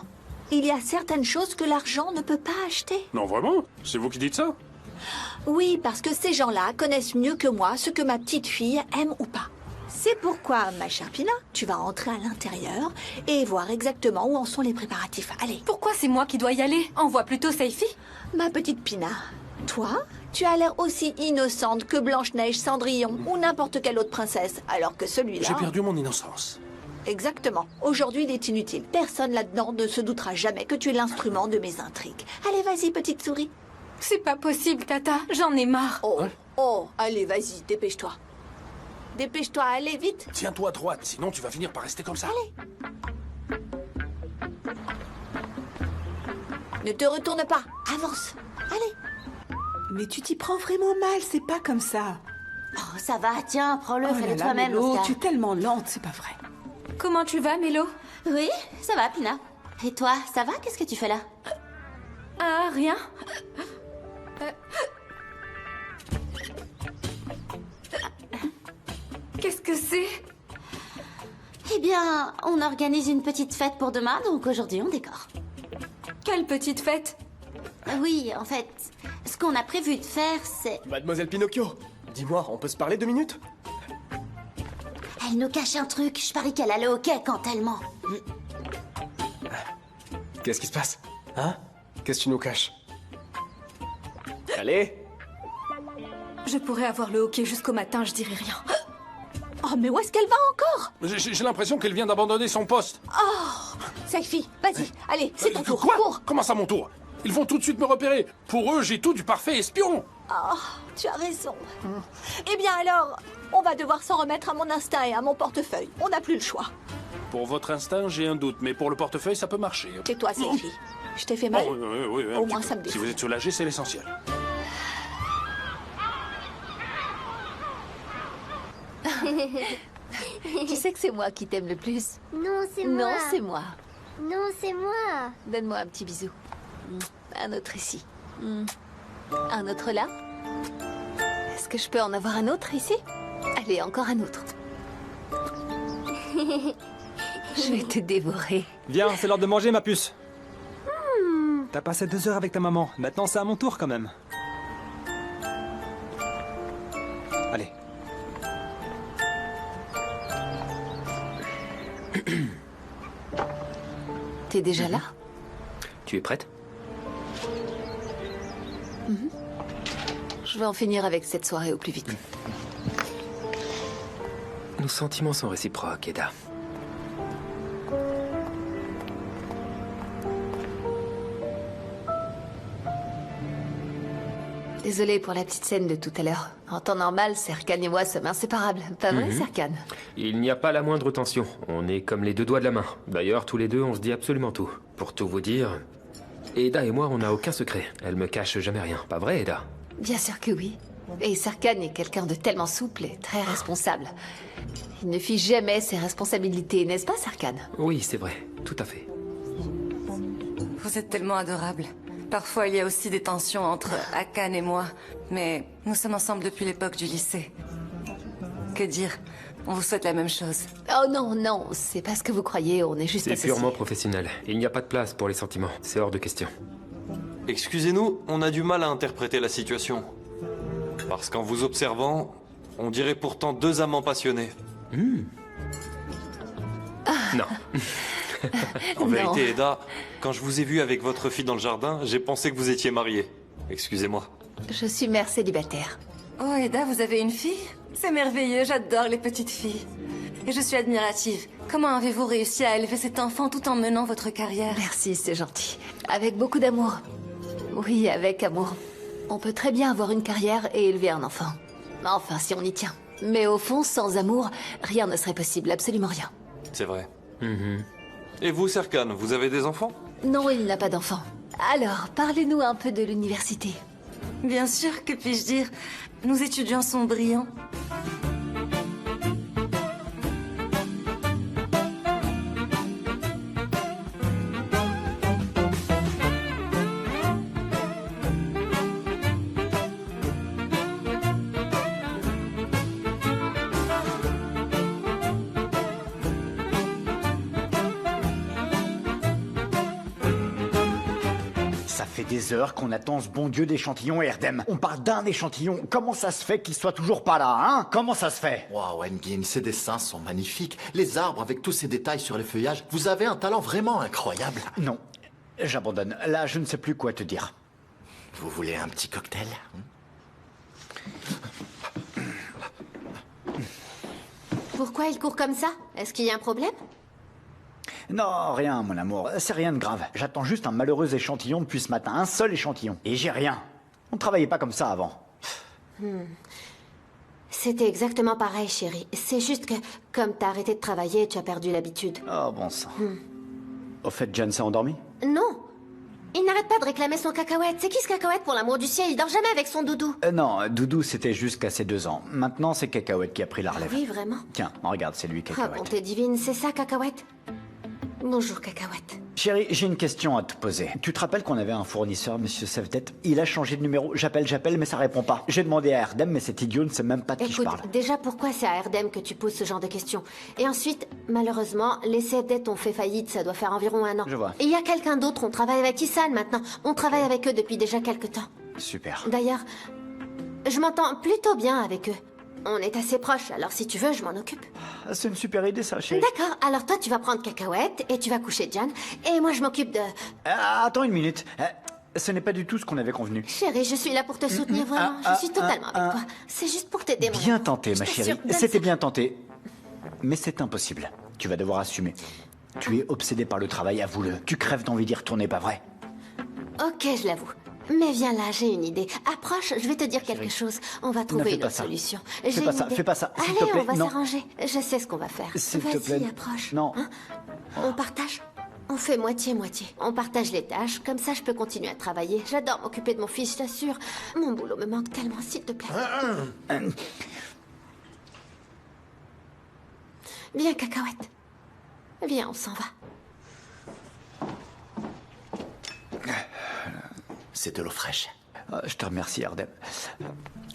[SPEAKER 1] il y a certaines choses que l'argent ne peut pas acheter.
[SPEAKER 17] Non, vraiment? C'est vous qui dites ça?
[SPEAKER 1] Oui, parce que ces gens-là connaissent mieux que moi ce que ma petite fille aime ou pas. C'est pourquoi, ma chère Pina, tu vas entrer à l'intérieur et voir exactement où en sont les préparatifs. Allez.
[SPEAKER 12] Pourquoi c'est moi qui dois y aller? Envoie plutôt Saifi.
[SPEAKER 1] Ma petite Pina, toi, tu as l'air aussi innocente que Blanche-Neige, Cendrillon ou n'importe quelle autre princesse, alors que celui-là...
[SPEAKER 17] J'ai perdu mon innocence.
[SPEAKER 1] Exactement. Aujourd'hui, il est inutile. Personne là-dedans ne se doutera jamais que tu es l'instrument de mes intrigues. Allez, vas-y, petite souris.
[SPEAKER 12] C'est pas possible, Tata. J'en ai marre.
[SPEAKER 1] Oh, allez, vas-y, dépêche-toi. Dépêche-toi, allez, vite.
[SPEAKER 17] Tiens-toi droite, sinon tu vas finir par rester comme ça.
[SPEAKER 1] Allez. Ne te retourne pas. Avance. Allez.
[SPEAKER 4] Mais tu t'y prends vraiment mal, c'est pas comme ça.
[SPEAKER 5] Oh, ça va, tiens, prends-le, fais-le toi-même,
[SPEAKER 4] Mélo,
[SPEAKER 5] Oscar.
[SPEAKER 4] tu es tellement lente, c'est pas vrai.
[SPEAKER 12] Comment tu vas, Mélo?
[SPEAKER 5] Oui, ça va, Pina. Et toi, ça va? Qu'est-ce que tu fais là?
[SPEAKER 12] Ah, rien. Qu'est-ce que c'est?
[SPEAKER 5] Eh bien, on organise une petite fête pour demain, donc aujourd'hui on décore.
[SPEAKER 12] Quelle petite fête?
[SPEAKER 5] Oui, en fait, ce qu'on a prévu de faire, c'est...
[SPEAKER 13] Mademoiselle Pinocchio, dis-moi, on peut se parler 2 minutes?
[SPEAKER 5] Elle nous cache un truc, je parie qu'elle allait au quai quand elle ment.
[SPEAKER 13] Qu'est-ce qui se passe? Hein? Qu'est-ce que tu nous caches? Allez!
[SPEAKER 12] Je pourrais avoir le hockey jusqu'au matin, je dirais rien.
[SPEAKER 1] Oh, mais où est-ce qu'elle va encore?
[SPEAKER 17] J'ai l'impression qu'elle vient d'abandonner son poste.
[SPEAKER 1] Oh, Saifi, vas-y, allez, c'est ton tour.
[SPEAKER 17] Quoi?
[SPEAKER 1] Cours.
[SPEAKER 17] Comment ça, mon tour? Ils vont tout de suite me repérer. Pour eux, j'ai tout du parfait espion.
[SPEAKER 1] Oh, tu as raison. Eh bien alors, on va devoir s'en remettre à mon instinct et à mon portefeuille. On n'a plus le choix.
[SPEAKER 17] Pour votre instinct, j'ai un doute, mais pour le portefeuille, ça peut marcher.
[SPEAKER 1] Tais-toi, Saifi. Je t'ai fait mal?
[SPEAKER 17] Oui, un
[SPEAKER 1] Au
[SPEAKER 17] petit
[SPEAKER 1] moins,
[SPEAKER 17] peu.
[SPEAKER 1] ça me défoule.
[SPEAKER 17] Si vous êtes soulagé, c'est l'essentiel.
[SPEAKER 3] Tu sais que c'est moi qui t'aime le plus.
[SPEAKER 9] Non, c'est moi.
[SPEAKER 3] Non, c'est moi.
[SPEAKER 9] Non, c'est moi.
[SPEAKER 3] Donne-moi un petit bisou. Un autre ici. Un autre là. Est-ce que je peux en avoir un autre ici? Allez, encore un autre. Je vais te dévorer.
[SPEAKER 14] Viens, c'est l'heure de manger, ma puce. T'as passé 2 heures avec ta maman. Maintenant, c'est à mon tour, quand même. Allez.
[SPEAKER 3] T'es déjà là?
[SPEAKER 11] Tu es prête?
[SPEAKER 3] Je vais en finir avec cette soirée au plus vite.
[SPEAKER 11] Nos sentiments sont réciproques, Eda.
[SPEAKER 3] Désolée pour la petite scène de tout à l'heure. En temps normal, Serkan et moi sommes inséparables. Pas vrai, Serkan?
[SPEAKER 11] Il n'y a pas la moindre tension. On est comme les 2 doigts de la main. D'ailleurs, tous les 2, on se dit absolument tout. Pour tout vous dire, Eda et moi, on n'a aucun secret. Elle me cache jamais rien. Pas vrai, Eda?
[SPEAKER 3] Bien sûr que oui. Et Serkan est quelqu'un de tellement souple et très responsable. Il ne fiche jamais ses responsabilités, n'est-ce pas, Serkan?
[SPEAKER 11] Oui, c'est vrai. Tout à fait.
[SPEAKER 18] Vous êtes tellement adorable. Parfois, il y a aussi des tensions entre Hakan et moi, mais nous sommes ensemble depuis l'époque du lycée. Que dire? On vous souhaite la même chose.
[SPEAKER 3] Oh non, non, c'est pas ce que vous croyez, on est juste
[SPEAKER 11] C'est
[SPEAKER 3] associés.
[SPEAKER 11] purement professionnel. Il n'y a pas de place pour les sentiments. C'est hors de question.
[SPEAKER 16] Excusez-nous, on a du mal à interpréter la situation. Parce qu'en vous observant, on dirait pourtant deux amants passionnés.
[SPEAKER 11] Non.
[SPEAKER 16] En vérité, Eda, quand je vous ai vu avec votre fille dans le jardin, j'ai pensé que vous étiez mariée. Excusez-moi.
[SPEAKER 3] Je suis mère célibataire.
[SPEAKER 18] Oh, Eda, vous avez une fille? C'est merveilleux, j'adore les petites filles. Et je suis admirative. Comment avez-vous réussi à élever cet enfant tout en menant votre carrière?
[SPEAKER 3] Merci, c'est gentil. Avec beaucoup d'amour. Oui, avec amour. On peut très bien avoir une carrière et élever un enfant. Enfin, si on y tient. Mais au fond, sans amour, rien ne serait possible, absolument rien.
[SPEAKER 16] C'est vrai. Et vous, Serkan, vous avez des enfants?
[SPEAKER 3] Non, il n'a pas d'enfant. Alors, parlez-nous un peu de l'université.
[SPEAKER 18] Bien sûr, que puis-je dire? Nos étudiants sont brillants.
[SPEAKER 8] Ça fait des heures qu'on attend ce bon Dieu d'échantillon Erdem. On parle d'un échantillon. Comment ça se fait qu'il soit toujours pas là, hein? Comment ça se fait?
[SPEAKER 7] Waouh, Engin, ces dessins sont magnifiques. Les arbres avec tous ces détails sur les feuillages. Vous avez un talent vraiment incroyable.
[SPEAKER 8] Non, j'abandonne. Là, je ne sais plus quoi te dire.
[SPEAKER 7] Vous voulez un petit cocktail?
[SPEAKER 5] Pourquoi il court comme ça? Est-ce qu'il y a un problème?
[SPEAKER 8] Non, rien, mon amour. C'est rien de grave. J'attends juste un malheureux échantillon depuis ce matin. Un seul échantillon. Et j'ai rien. On travaillait pas comme ça avant.
[SPEAKER 5] C'était exactement pareil, chérie. C'est juste que, comme t'as arrêté de travailler, tu as perdu l'habitude.
[SPEAKER 8] Oh, bon sang. Au fait, Jan s'est endormi?
[SPEAKER 5] Non. Il n'arrête pas de réclamer son cacahuète. C'est qui ce cacahuète, pour l'amour du ciel? Il dort jamais avec son doudou.
[SPEAKER 8] Non, Doudou, c'était jusqu'à ses 2 ans. Maintenant, c'est Cacahuète qui a pris la relève.
[SPEAKER 5] Oui, vraiment.
[SPEAKER 8] Tiens, regarde, c'est lui,
[SPEAKER 5] Ah,
[SPEAKER 8] Cacahuète.
[SPEAKER 5] bonté divine, c'est ça, cacahuète? Bonjour, cacahuète.
[SPEAKER 8] Chérie, j'ai une question à te poser. Tu te rappelles qu'on avait un fournisseur, Monsieur Sevdet? Il a changé de numéro. J'appelle, mais ça répond pas. J'ai demandé à Erdem, mais cet idiot ne sait même pas de qui je
[SPEAKER 5] Écoute,
[SPEAKER 8] parle.
[SPEAKER 5] déjà, pourquoi c'est à Erdem que tu poses ce genre de questions? Et ensuite, malheureusement, les Sevdet ont fait faillite, ça doit faire environ 1 an.
[SPEAKER 8] Je vois.
[SPEAKER 5] Et il y a quelqu'un d'autre, on travaille avec Issan maintenant. On travaille avec eux depuis déjà quelque temps.
[SPEAKER 8] Super.
[SPEAKER 5] D'ailleurs, je m'entends plutôt bien avec eux. On est assez proches, alors si tu veux, je m'en occupe.
[SPEAKER 8] C'est une super idée, ça, chérie.
[SPEAKER 5] D'accord, alors toi, tu vas prendre cacahuète et tu vas coucher Jan, et moi, je m'occupe de...
[SPEAKER 8] Attends une minute. Ce n'est pas du tout ce qu'on avait convenu.
[SPEAKER 5] Chérie, je suis là pour te soutenir, vraiment. Je suis totalement avec toi. C'est juste pour t'aider, mon
[SPEAKER 8] Bien
[SPEAKER 5] amour.
[SPEAKER 8] tenté,
[SPEAKER 5] Je
[SPEAKER 8] ma
[SPEAKER 5] t'assure,
[SPEAKER 8] chérie.
[SPEAKER 5] donne
[SPEAKER 8] C'était
[SPEAKER 5] ça.
[SPEAKER 8] bien tenté. Mais c'est impossible. Tu vas devoir assumer. Tu es obsédé par le travail, avoue-le. Tu crèves d'envie d'y retourner, pas vrai?
[SPEAKER 5] Ok, je l'avoue. Mais viens là, j'ai une idée. Approche, je vais te dire quelque chose. On va trouver
[SPEAKER 8] fais
[SPEAKER 5] une
[SPEAKER 8] pas
[SPEAKER 5] autre
[SPEAKER 8] ça.
[SPEAKER 5] solution.
[SPEAKER 8] Fais
[SPEAKER 5] J'ai
[SPEAKER 8] pas
[SPEAKER 5] une
[SPEAKER 8] ça,
[SPEAKER 5] idée.
[SPEAKER 8] fais pas ça, s'il
[SPEAKER 5] Allez,
[SPEAKER 8] te plaît,
[SPEAKER 5] on va
[SPEAKER 8] non.
[SPEAKER 5] s'arranger. Je sais ce qu'on va faire.
[SPEAKER 8] S'il te plaît.
[SPEAKER 5] Vas-y, approche.
[SPEAKER 8] Non.
[SPEAKER 5] Hein? On partage? On fait moitié-moitié. On partage les tâches, comme ça je peux continuer à travailler. J'adore m'occuper de mon fils, je t'assure. Mon boulot me manque tellement, s'il te plaît. Viens, cacahuète. Viens, on s'en va.
[SPEAKER 7] C'est de l'eau fraîche.
[SPEAKER 8] Je te remercie, Erdem.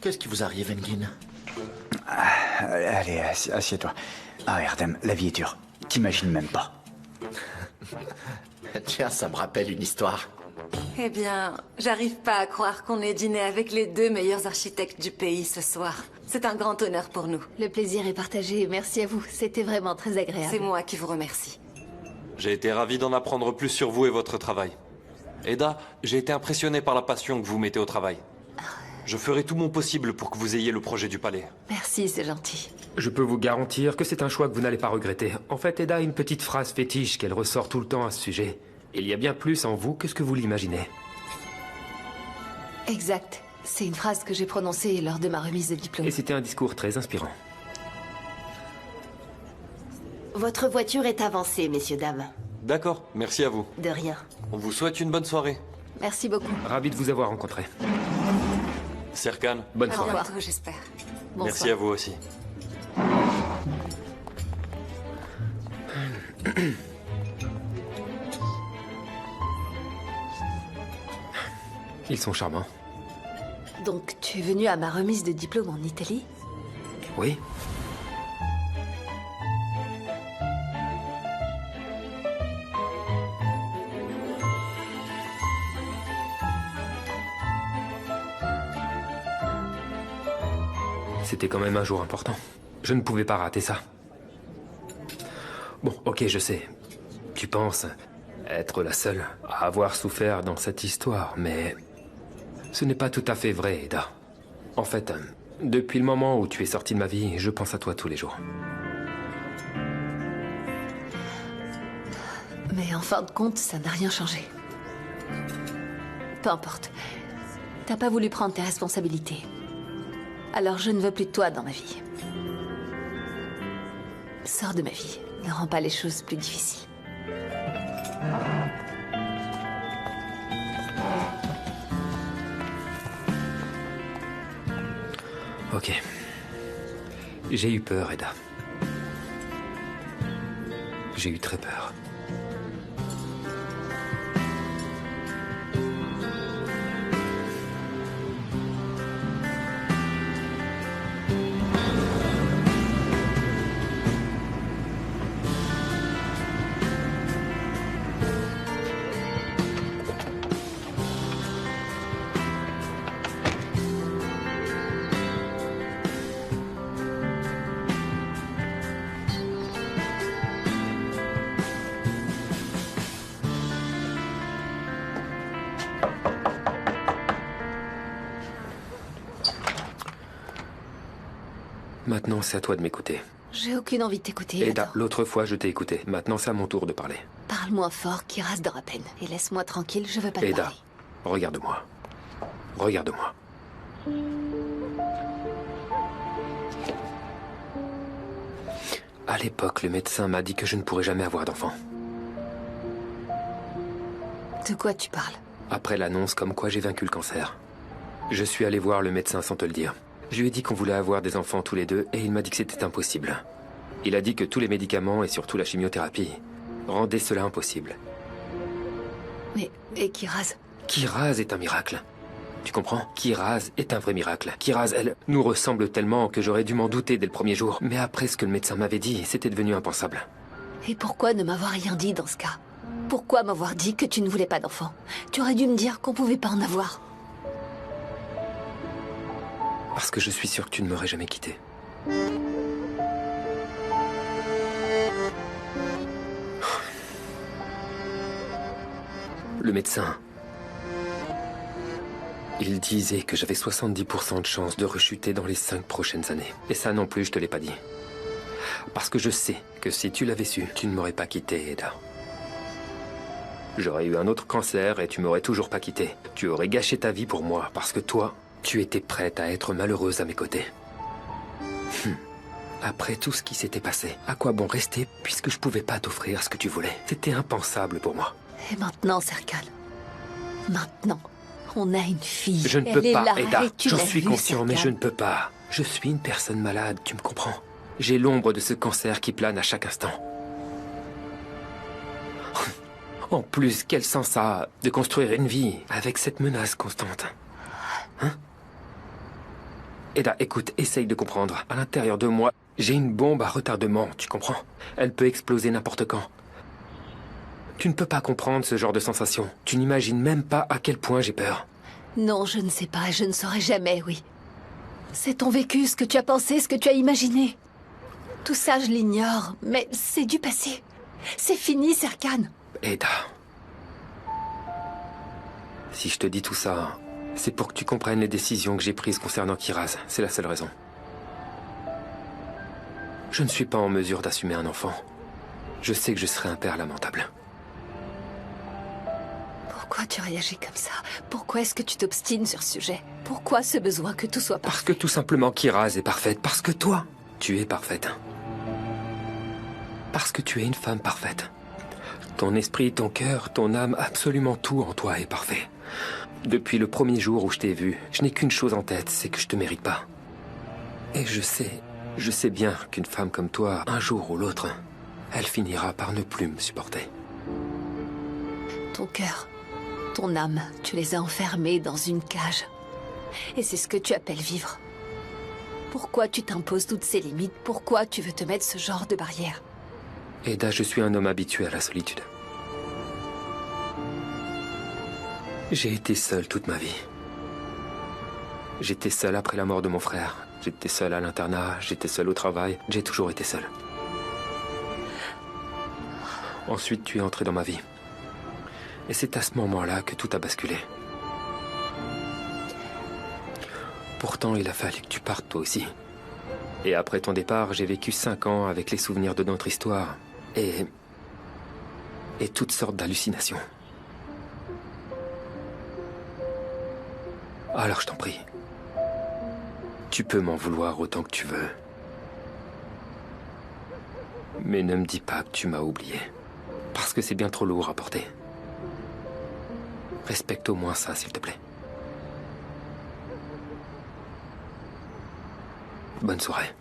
[SPEAKER 7] Qu'est-ce qui vous arrive, Engin?
[SPEAKER 8] Allez, assieds-toi. Ah, Erdem, la vie est dure. T'imagines même pas.
[SPEAKER 7] Tiens, ça me rappelle une histoire.
[SPEAKER 18] Eh bien, j'arrive pas à croire qu'on ait dîné avec les 2 meilleurs architectes du pays ce soir. C'est un grand honneur pour nous.
[SPEAKER 3] Le plaisir est partagé, merci à vous. C'était vraiment très agréable.
[SPEAKER 18] C'est moi qui vous remercie.
[SPEAKER 16] J'ai été ravi d'en apprendre plus sur vous et votre travail. Eda, j'ai été impressionné par la passion que vous mettez au travail. Je ferai tout mon possible pour que vous ayez le projet du palais.
[SPEAKER 3] Merci, c'est gentil.
[SPEAKER 11] Je peux vous garantir que c'est un choix que vous n'allez pas regretter. En fait, Eda a une petite phrase fétiche qu'elle ressort tout le temps à ce sujet. Il y a bien plus en vous que ce que vous l'imaginez.
[SPEAKER 3] Exact. C'est une phrase que j'ai prononcée lors de ma remise de diplôme.
[SPEAKER 11] Et c'était un discours très inspirant.
[SPEAKER 1] Votre voiture est avancée, messieurs, dames.
[SPEAKER 16] D'accord, merci à vous.
[SPEAKER 1] De rien.
[SPEAKER 16] On vous souhaite une bonne soirée.
[SPEAKER 3] Merci beaucoup.
[SPEAKER 11] Ravi de vous avoir rencontré.
[SPEAKER 16] Serkan,
[SPEAKER 11] bonne
[SPEAKER 18] À
[SPEAKER 11] soirée.
[SPEAKER 18] bientôt, j'espère.
[SPEAKER 16] Merci à vous aussi.
[SPEAKER 11] Ils sont charmants.
[SPEAKER 3] Donc, tu es venu à ma remise de diplôme en Italie?
[SPEAKER 11] Oui. C'était quand même un jour important. Je ne pouvais pas rater ça. Bon, ok, je sais. Tu penses être la seule à avoir souffert dans cette histoire, mais ce n'est pas tout à fait vrai, Ada. En fait, depuis le moment où tu es sortie de ma vie, je pense à toi tous les jours.
[SPEAKER 3] Mais en fin de compte, ça n'a rien changé. Peu importe. T'as pas voulu prendre tes responsabilités. Alors je ne veux plus de toi dans ma vie. Sors de ma vie. Ne rends pas les choses plus difficiles.
[SPEAKER 11] Ok. J'ai eu peur, Ada. J'ai eu très peur. Maintenant, c'est à toi de m'écouter.
[SPEAKER 3] J'ai aucune envie de t'écouter.
[SPEAKER 11] Ada, l'autre fois, je t'ai écouté. Maintenant, c'est à mon tour de parler.
[SPEAKER 3] Parle moins fort, Kiraz dort à peine. Et laisse-moi tranquille, je veux pas te
[SPEAKER 11] Ada,
[SPEAKER 3] parler.
[SPEAKER 11] regarde-moi. Regarde-moi. À l'époque, le médecin m'a dit que je ne pourrais jamais avoir d'enfant.
[SPEAKER 3] De quoi tu parles?
[SPEAKER 11] Après l'annonce comme quoi j'ai vaincu le cancer. Je suis allé voir le médecin sans te le dire. Je lui ai dit qu'on voulait avoir des enfants tous les deux et il m'a dit que c'était impossible. Il a dit que tous les médicaments et surtout la chimiothérapie rendaient cela impossible.
[SPEAKER 3] Mais, et Kiraz?
[SPEAKER 11] Kiraz est un miracle. Tu comprends? Kiraz est un vrai miracle. Kiraz, elle, nous ressemble tellement que j'aurais dû m'en douter dès le premier jour. Mais après ce que le médecin m'avait dit, c'était devenu impensable.
[SPEAKER 3] Et pourquoi ne m'avoir rien dit dans ce cas? Pourquoi m'avoir dit que tu ne voulais pas d'enfant? Tu aurais dû me dire qu'on pouvait pas en avoir.
[SPEAKER 11] Parce que je suis sûr que tu ne m'aurais jamais quitté. Le médecin, il disait que j'avais 70% de chance de rechuter dans les 5 prochaines années. Et ça non plus, je te l'ai pas dit. Parce que je sais que si tu l'avais su, tu ne m'aurais pas quitté, Ada. J'aurais eu un autre cancer et tu m'aurais toujours pas quitté. Tu aurais gâché ta vie pour moi parce que toi, tu étais prête à être malheureuse à mes côtés. Après tout ce qui s'était passé, à quoi bon rester puisque je pouvais pas t'offrir ce que tu voulais? C'était impensable pour moi.
[SPEAKER 3] Et maintenant, Serkan, maintenant, on a une fille.
[SPEAKER 11] Je ne
[SPEAKER 3] Elle
[SPEAKER 11] peux
[SPEAKER 3] est
[SPEAKER 11] pas,
[SPEAKER 3] là,
[SPEAKER 11] Ada.
[SPEAKER 3] et tu
[SPEAKER 11] J'en
[SPEAKER 3] l'as
[SPEAKER 11] suis
[SPEAKER 3] vue,
[SPEAKER 11] conscient, mais
[SPEAKER 3] Serkan.
[SPEAKER 11] je ne peux pas. Je suis une personne malade, tu me comprends? J'ai l'ombre de ce cancer qui plane à chaque instant. En plus, quel sens ça a de construire une vie avec cette menace constante? Hein? Ada, écoute, essaye de comprendre. À l'intérieur de moi, j'ai une bombe à retardement, tu comprends? Elle peut exploser n'importe quand. Tu ne peux pas comprendre ce genre de sensation. Tu n'imagines même pas à quel point j'ai peur.
[SPEAKER 3] Non, je ne sais pas, je ne saurais jamais, oui. C'est ton vécu, ce que tu as pensé, ce que tu as imaginé. Tout ça, je l'ignore, mais c'est du passé. C'est fini, Serkan.
[SPEAKER 11] Ada. Si je te dis tout ça, c'est pour que tu comprennes les décisions que j'ai prises concernant Kiraz. C'est la seule raison. Je ne suis pas en mesure d'assumer un enfant. Je sais que je serai un père lamentable.
[SPEAKER 3] Pourquoi tu réagis comme ça? Pourquoi est-ce que tu t'obstines sur ce sujet? Pourquoi ce besoin que tout soit parfait?
[SPEAKER 11] Parce que tout simplement Kiraz est parfaite. Parce que toi, tu es parfaite. Parce que tu es une femme parfaite. Ton esprit, ton cœur, ton âme, absolument tout en toi est parfait. Depuis le premier jour où je t'ai vu, je n'ai qu'une chose en tête, c'est que je te mérite pas. Et je sais bien qu'une femme comme toi, un jour ou l'autre, elle finira par ne plus me supporter.
[SPEAKER 3] Ton cœur, ton âme, tu les as enfermés dans une cage. Et c'est ce que tu appelles vivre. Pourquoi tu t'imposes toutes ces limites? Pourquoi tu veux te mettre ce genre de barrière?
[SPEAKER 11] Ada, je suis un homme habitué à la solitude. J'ai été seul toute ma vie. J'étais seul après la mort de mon frère. J'étais seul à l'internat, j'étais seul au travail, j'ai toujours été seul. Ensuite, tu es entré dans ma vie. Et c'est à ce moment-là que tout a basculé. Pourtant, il a fallu que tu partes toi aussi. Et après ton départ, j'ai vécu 5 ans avec les souvenirs de notre histoire. Et toutes sortes d'hallucinations. Alors je t'en prie. Tu peux m'en vouloir autant que tu veux. Mais ne me dis pas que tu m'as oublié. Parce que c'est bien trop lourd à porter. Respecte au moins ça, s'il te plaît. Bonne soirée.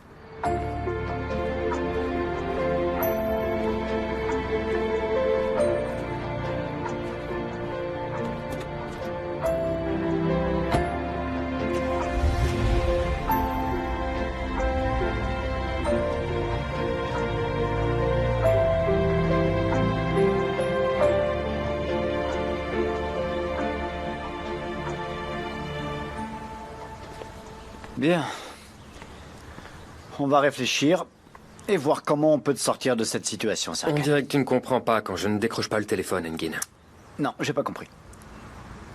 [SPEAKER 8] Bien. On va réfléchir et voir comment on peut te sortir de cette situation, Serkan.
[SPEAKER 11] On dirait que tu ne comprends pas quand je ne décroche pas le téléphone, Engin.
[SPEAKER 8] Non, j'ai pas compris.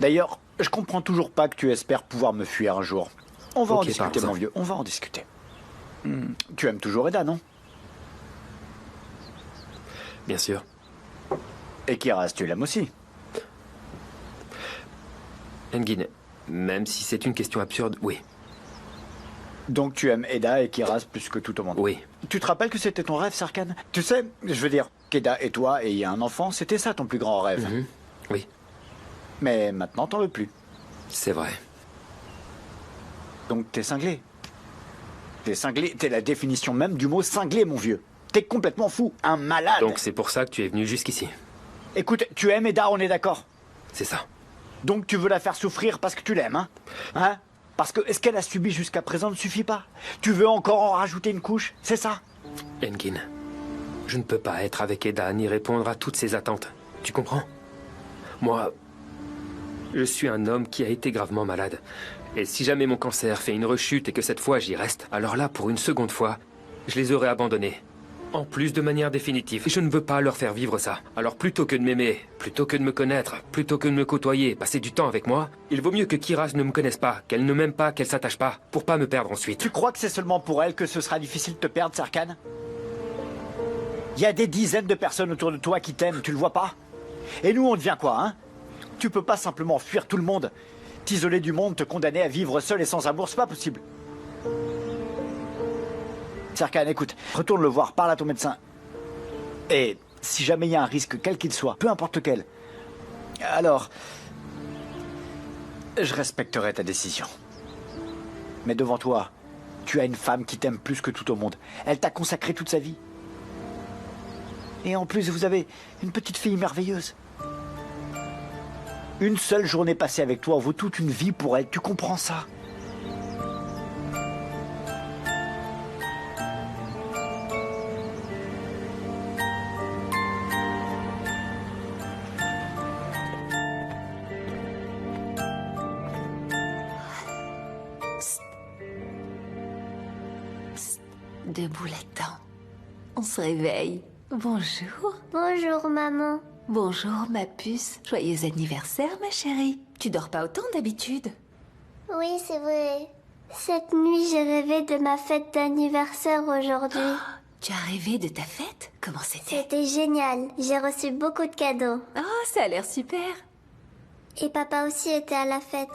[SPEAKER 8] D'ailleurs, je comprends toujours pas que tu espères pouvoir me fuir un jour. On va en discuter, mon vieux. On va en discuter. Tu aimes toujours Eda, non?
[SPEAKER 11] Bien sûr.
[SPEAKER 8] Et Kiraz, tu l'aimes aussi?
[SPEAKER 11] Engin, même si c'est une question absurde, oui.
[SPEAKER 8] Donc tu aimes Eda et Kiraz plus que tout au monde?
[SPEAKER 11] Oui.
[SPEAKER 8] Tu te rappelles que c'était ton rêve, Serkan? Tu sais, je veux dire, qu'Eda et toi ayez un enfant, c'était ça ton plus grand rêve.
[SPEAKER 11] Oui.
[SPEAKER 8] Mais maintenant, t'en veux plus.
[SPEAKER 11] C'est vrai.
[SPEAKER 8] Donc t'es cinglé. T'es cinglé, t'es la définition même du mot cinglé, mon vieux. T'es complètement fou, un malade.
[SPEAKER 11] Donc c'est pour ça que tu es venu jusqu'ici.
[SPEAKER 8] Écoute, tu aimes Eda, on est d'accord?
[SPEAKER 11] C'est ça.
[SPEAKER 8] Donc tu veux la faire souffrir parce que tu l'aimes, hein? Hein? Parce que ce qu'elle a subi jusqu'à présent ne suffit pas. Tu veux encore en rajouter une couche, c'est ça?
[SPEAKER 11] Engin, je ne peux pas être avec Eda ni répondre à toutes ses attentes. Tu comprends? Moi, je suis un homme qui a été gravement malade. Et si jamais mon cancer fait une rechute et que cette fois j'y reste, alors là, pour une seconde fois, je les aurais abandonnés. En plus, de manière définitive. Je ne veux pas leur faire vivre ça. Alors plutôt que de m'aimer, plutôt que de me connaître, plutôt que de me côtoyer, passer du temps avec moi, il vaut mieux que Kiraz ne me connaisse pas, qu'elle ne m'aime pas, qu'elle s'attache pas, pour pas me perdre ensuite.
[SPEAKER 8] Tu crois que c'est seulement pour elle que ce sera difficile de te perdre, Serkan? Il y a des dizaines de personnes autour de toi qui t'aiment, tu le vois pas? Et nous, on devient quoi, hein? Tu peux pas simplement fuir tout le monde, t'isoler du monde, te condamner à vivre seul et sans amour, c'est pas possible. Serkan, écoute, retourne le voir, parle à ton médecin. Et si jamais il y a un risque, quel qu'il soit, peu importe lequel, alors, je respecterai ta décision. Mais devant toi, tu as une femme qui t'aime plus que tout au monde. Elle t'a consacré toute sa vie. Et en plus, vous avez une petite fille merveilleuse. Une seule journée passée avec toi vaut toute une vie pour elle, tu comprends ça?
[SPEAKER 3] Debout là-dedans. On se réveille. Bonjour.
[SPEAKER 9] Bonjour, maman.
[SPEAKER 3] Bonjour, ma puce. Joyeux anniversaire, ma chérie. Tu dors pas autant d'habitude?
[SPEAKER 9] Oui, c'est vrai. Cette nuit, j'ai rêvé de ma fête d'anniversaire aujourd'hui.
[SPEAKER 3] Oh, tu as rêvé de ta fête? Comment c'était?
[SPEAKER 9] C'était génial. J'ai reçu beaucoup de cadeaux.
[SPEAKER 3] Oh, ça a l'air super.
[SPEAKER 9] Et papa aussi était à la fête.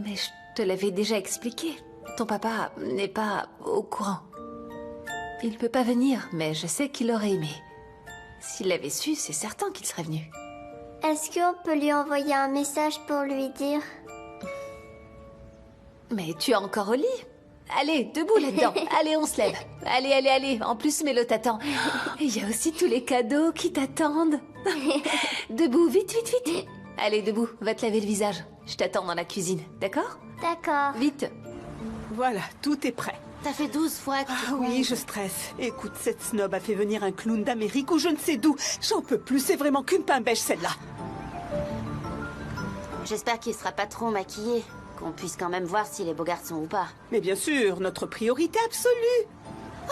[SPEAKER 3] Mais je te l'avais déjà expliqué. Ton papa n'est pas au courant. Il peut pas venir, mais je sais qu'il aurait aimé. S'il l'avait su, c'est certain qu'il serait venu.
[SPEAKER 9] Est-ce qu'on peut lui envoyer un message pour lui dire?
[SPEAKER 3] Mais tu es encore au lit. Allez, debout là-dedans. Allez, on se lève. Allez, allez, allez. En plus, Mélo t'attend. Il y a aussi tous les cadeaux qui t'attendent. Debout, vite, vite, vite. Allez, debout, va te laver le visage. Je t'attends dans la cuisine, d'accord?
[SPEAKER 9] D'accord.
[SPEAKER 3] Vite.
[SPEAKER 4] Voilà, tout est prêt.
[SPEAKER 5] Ça fait 12 fois que
[SPEAKER 4] Ah oui, je stresse. Écoute, cette snob a fait venir un clown d'Amérique ou je ne sais d'où. J'en peux plus, c'est vraiment qu'une pain beige celle-là.
[SPEAKER 5] J'espère qu'il sera pas trop maquillé.
[SPEAKER 19] qu'on puisse quand même voir s'il est beau garçon ou pas.
[SPEAKER 4] Mais bien sûr, notre priorité absolue.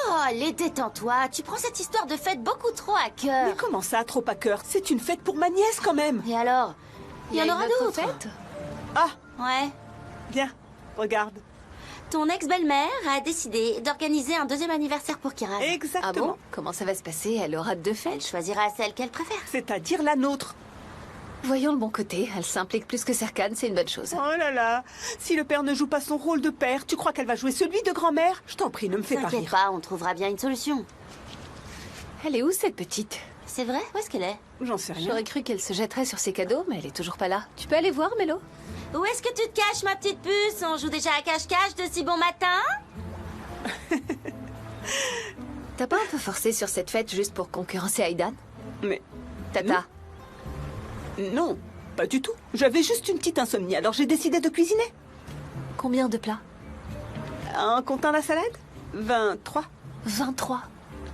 [SPEAKER 19] Oh, allez, détends-toi. Tu prends cette histoire de fête beaucoup trop à cœur.
[SPEAKER 4] Mais comment ça, trop à cœur? C'est une fête pour ma nièce, quand même.
[SPEAKER 19] Et alors? Il y en aura d'autres.
[SPEAKER 4] Ah,
[SPEAKER 19] Ouais.
[SPEAKER 4] bien, regarde.
[SPEAKER 19] Ton ex-belle-mère a décidé d'organiser un deuxième anniversaire pour Kiraz.
[SPEAKER 4] Exactement.
[SPEAKER 3] Ah bon? Comment ça va se passer? Elle aura deux
[SPEAKER 19] Elle
[SPEAKER 3] fêtes?
[SPEAKER 19] choisira celle qu'elle préfère.
[SPEAKER 4] C'est-à-dire la nôtre.
[SPEAKER 3] Voyons le bon côté. Elle s'implique plus que Serkan, c'est une bonne chose.
[SPEAKER 4] Oh là là, si le père ne joue pas son rôle de père, tu crois qu'elle va jouer celui de grand-mère? Je t'en prie, ne me fais pas
[SPEAKER 19] T'inquiète
[SPEAKER 4] rire.
[SPEAKER 19] pas, on trouvera bien une solution.
[SPEAKER 3] Elle est où, cette petite?
[SPEAKER 19] C'est vrai? Où est-ce qu'elle est?
[SPEAKER 4] J'en sais rien.
[SPEAKER 3] J'aurais cru qu'elle se jetterait sur ses cadeaux, mais elle est toujours pas là. Tu peux aller voir, Mélo?
[SPEAKER 19] Où est-ce que tu te caches, ma petite puce? On joue déjà à cache-cache de si bon matin?
[SPEAKER 3] T'as pas un peu forcé sur cette fête juste pour concurrencer Aidan?
[SPEAKER 4] Mais...
[SPEAKER 3] Tata.
[SPEAKER 4] Non, pas du tout. J'avais juste une petite insomnie, alors j'ai décidé de cuisiner.
[SPEAKER 3] Combien de plats?
[SPEAKER 4] En comptant la salade 23.
[SPEAKER 3] 23.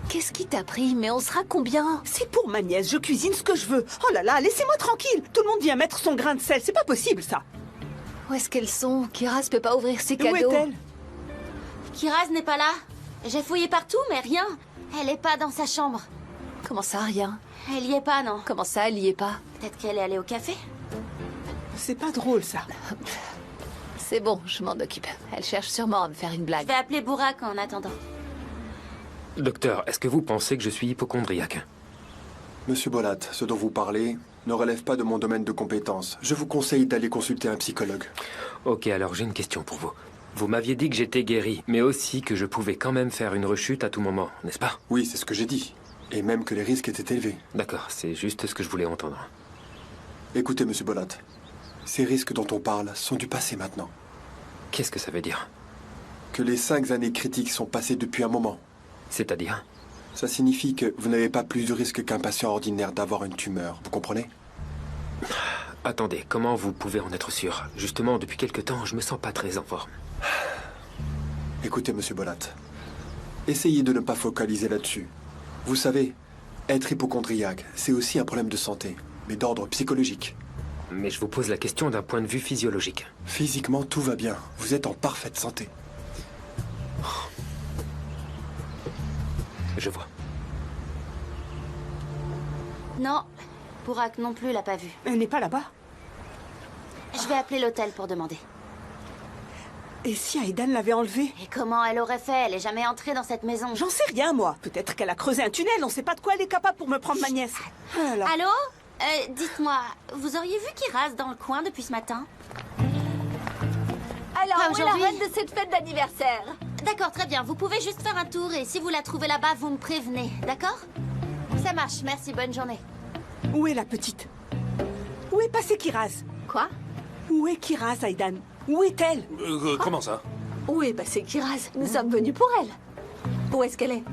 [SPEAKER 3] Qu'est-ce qui t'a pris? Mais on sera combien?
[SPEAKER 4] C'est pour ma nièce, je cuisine ce que je veux. Oh là là, laissez-moi tranquille. Tout le monde vient mettre son grain de sel, c'est pas possible ça.
[SPEAKER 3] Où est-ce qu'elles sont? Kiraz peut pas ouvrir ses
[SPEAKER 4] Où
[SPEAKER 3] cadeaux.
[SPEAKER 4] est-elle?
[SPEAKER 19] Kiraz n'est pas là. J'ai fouillé partout, mais rien. Elle est pas dans sa chambre.
[SPEAKER 3] Comment ça, rien?
[SPEAKER 19] Elle y est pas, non?
[SPEAKER 3] Comment ça, elle y est pas?
[SPEAKER 19] Peut-être qu'elle est allée au café?
[SPEAKER 4] C'est pas drôle ça.
[SPEAKER 3] C'est bon, je m'en occupe. Elle cherche sûrement à me faire une
[SPEAKER 19] Je
[SPEAKER 3] blague.
[SPEAKER 19] vais appeler Bourak en attendant.
[SPEAKER 11] Docteur, est-ce que vous pensez que je suis hypocondriaque?
[SPEAKER 13] Monsieur Bolat, ce dont vous parlez ne relève pas de mon domaine de compétence. Je vous conseille d'aller consulter un psychologue.
[SPEAKER 11] Ok, alors j'ai une question pour vous. Vous m'aviez dit que j'étais guéri, mais aussi que je pouvais quand même faire une rechute à tout moment, n'est-ce pas?
[SPEAKER 13] Oui, c'est ce que j'ai dit. Et même que les risques étaient élevés.
[SPEAKER 11] D'accord, c'est juste ce que je voulais entendre.
[SPEAKER 13] Écoutez, monsieur Bolat, ces risques dont on parle sont du passé maintenant.
[SPEAKER 11] Qu'est-ce que ça veut dire?
[SPEAKER 13] Que les 5 années critiques sont passées depuis un moment.
[SPEAKER 11] C'est-à-dire?
[SPEAKER 13] Ça signifie que vous n'avez pas plus de risque qu'un patient ordinaire d'avoir une tumeur, vous comprenez?
[SPEAKER 11] Attendez, comment vous pouvez en être sûr? Justement, depuis quelque temps, je me sens pas très en forme.
[SPEAKER 13] Écoutez, monsieur Bolat, essayez de ne pas focaliser là-dessus. Vous savez, être hypocondriaque, c'est aussi un problème de santé, mais d'ordre psychologique.
[SPEAKER 11] Mais je vous pose la question d'un point de vue physiologique.
[SPEAKER 13] Physiquement, tout va bien. Vous êtes en parfaite santé.
[SPEAKER 11] Je vois.
[SPEAKER 19] Non, Bourak non plus l'a pas vue.
[SPEAKER 4] Elle n'est pas là-bas.
[SPEAKER 19] Je vais appeler l'hôtel pour demander.
[SPEAKER 4] Et si Aidan l'avait enlevée?
[SPEAKER 19] Et comment elle aurait fait? Elle est jamais entrée dans cette maison.
[SPEAKER 4] J'en sais rien, moi. Peut-être qu'elle a creusé un tunnel, on sait pas de quoi elle est capable pour me prendre ma nièce. Ah là.
[SPEAKER 19] Allô? Dites-moi, vous auriez vu Kiraz dans le coin depuis ce matin?
[SPEAKER 1] Alors,
[SPEAKER 19] Pas
[SPEAKER 1] où est la
[SPEAKER 19] aujourd'hui.
[SPEAKER 1] reine de cette fête d'anniversaire?
[SPEAKER 19] D'accord, très bien. Vous pouvez juste faire un tour et si vous la trouvez là-bas, vous me prévenez, d'accord? Ça marche, merci, bonne journée.
[SPEAKER 4] Où est la petite? Où est passée Kiraz?
[SPEAKER 1] Quoi?
[SPEAKER 4] Où est Kiraz, Aidan? Où est-elle?
[SPEAKER 17] Comment ça?
[SPEAKER 1] Où est passée Kiraz? Nous sommes venus pour elle. Où est-ce qu'elle est?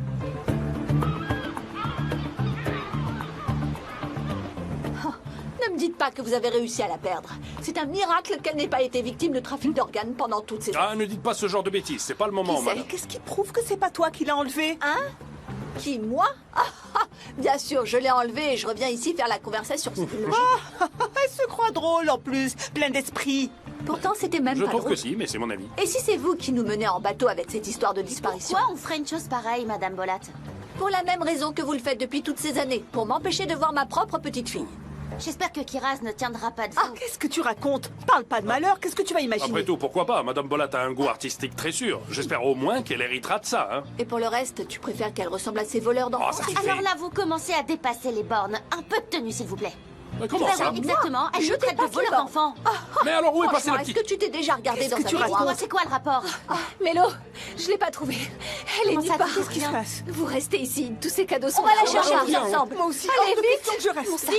[SPEAKER 1] Oh, ne me dites pas que vous avez réussi à la perdre. C'est un miracle qu'elle n'ait pas été victime de trafic d'organes pendant toutes ces
[SPEAKER 17] Ah, ne dites pas ce genre de bêtises, c'est pas le moment, madame.
[SPEAKER 4] Qu'est-ce qui prouve que c'est pas toi qui l'as enlevée?
[SPEAKER 1] Hein? Qui, moi? Bien sûr, je l'ai enlevée et je reviens ici faire la conversation. C'est logique.
[SPEAKER 4] Elle se croit drôle en plus, pleine d'esprit.
[SPEAKER 1] Pourtant, c'était même
[SPEAKER 17] Je
[SPEAKER 1] pas
[SPEAKER 17] trouve
[SPEAKER 1] drôle.
[SPEAKER 17] que si, mais c'est mon avis.
[SPEAKER 1] Et si c'est vous qui nous menez en bateau avec cette histoire de disparition?
[SPEAKER 19] Pourquoi on ferait une chose pareille, Madame Bolat?
[SPEAKER 1] Pour la même raison que vous le faites depuis toutes ces années, pour m'empêcher de voir ma propre petite fille.
[SPEAKER 19] J'espère que Kiraz ne tiendra pas de vous.
[SPEAKER 4] Ah, qu'est-ce que tu racontes? Parle pas de malheur, qu'est-ce que tu vas imaginer?
[SPEAKER 17] Après tout, pourquoi pas? Madame Bolat a un goût artistique très sûr. J'espère au moins qu'elle héritera de ça, hein.
[SPEAKER 1] Et pour le reste, tu préfères qu'elle ressemble à ces voleurs d'enfants?
[SPEAKER 17] Oh, ça suffit.
[SPEAKER 19] Alors là, vous commencez à dépasser les bornes. Un peu de tenue, s'il vous plaît.
[SPEAKER 17] Mais comment
[SPEAKER 19] Ben
[SPEAKER 17] ça?
[SPEAKER 19] oui, exactement. Elle
[SPEAKER 1] Je
[SPEAKER 19] nous traite de
[SPEAKER 1] dépasse les
[SPEAKER 19] voleurs
[SPEAKER 1] bornes.
[SPEAKER 19] d'enfants.
[SPEAKER 17] Mais alors où est passée
[SPEAKER 1] Franchement,
[SPEAKER 17] la
[SPEAKER 1] est-ce
[SPEAKER 17] petite?
[SPEAKER 1] que tu t'es déjà regardé
[SPEAKER 4] Qu'est-ce
[SPEAKER 1] dans
[SPEAKER 4] que
[SPEAKER 1] sa
[SPEAKER 4] tu
[SPEAKER 1] miroir?
[SPEAKER 4] racontes?
[SPEAKER 19] C'est quoi le rapport?
[SPEAKER 3] Mélo, je l'ai pas trouvée. Elle est
[SPEAKER 19] Comment
[SPEAKER 3] nulle
[SPEAKER 19] ça,
[SPEAKER 3] part.
[SPEAKER 19] qu'est-ce
[SPEAKER 4] Qu'est-ce qui se passe?
[SPEAKER 3] Vous restez ici, tous ces cadeaux sont
[SPEAKER 1] On va la
[SPEAKER 3] là.
[SPEAKER 1] chercher
[SPEAKER 3] On va
[SPEAKER 1] ensemble.
[SPEAKER 4] Moi aussi.
[SPEAKER 3] Allez,
[SPEAKER 4] hors de
[SPEAKER 3] vite.
[SPEAKER 4] question que je reste.
[SPEAKER 3] Mon sac.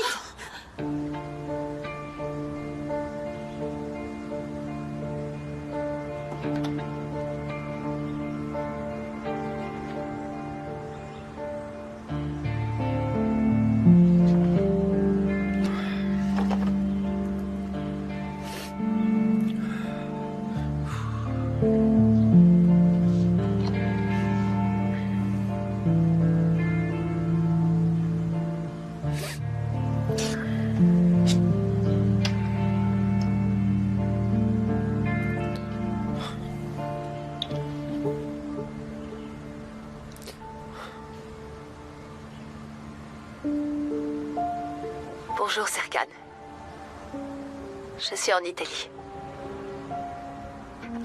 [SPEAKER 18] Bonjour, Serkan. Je suis en Italie.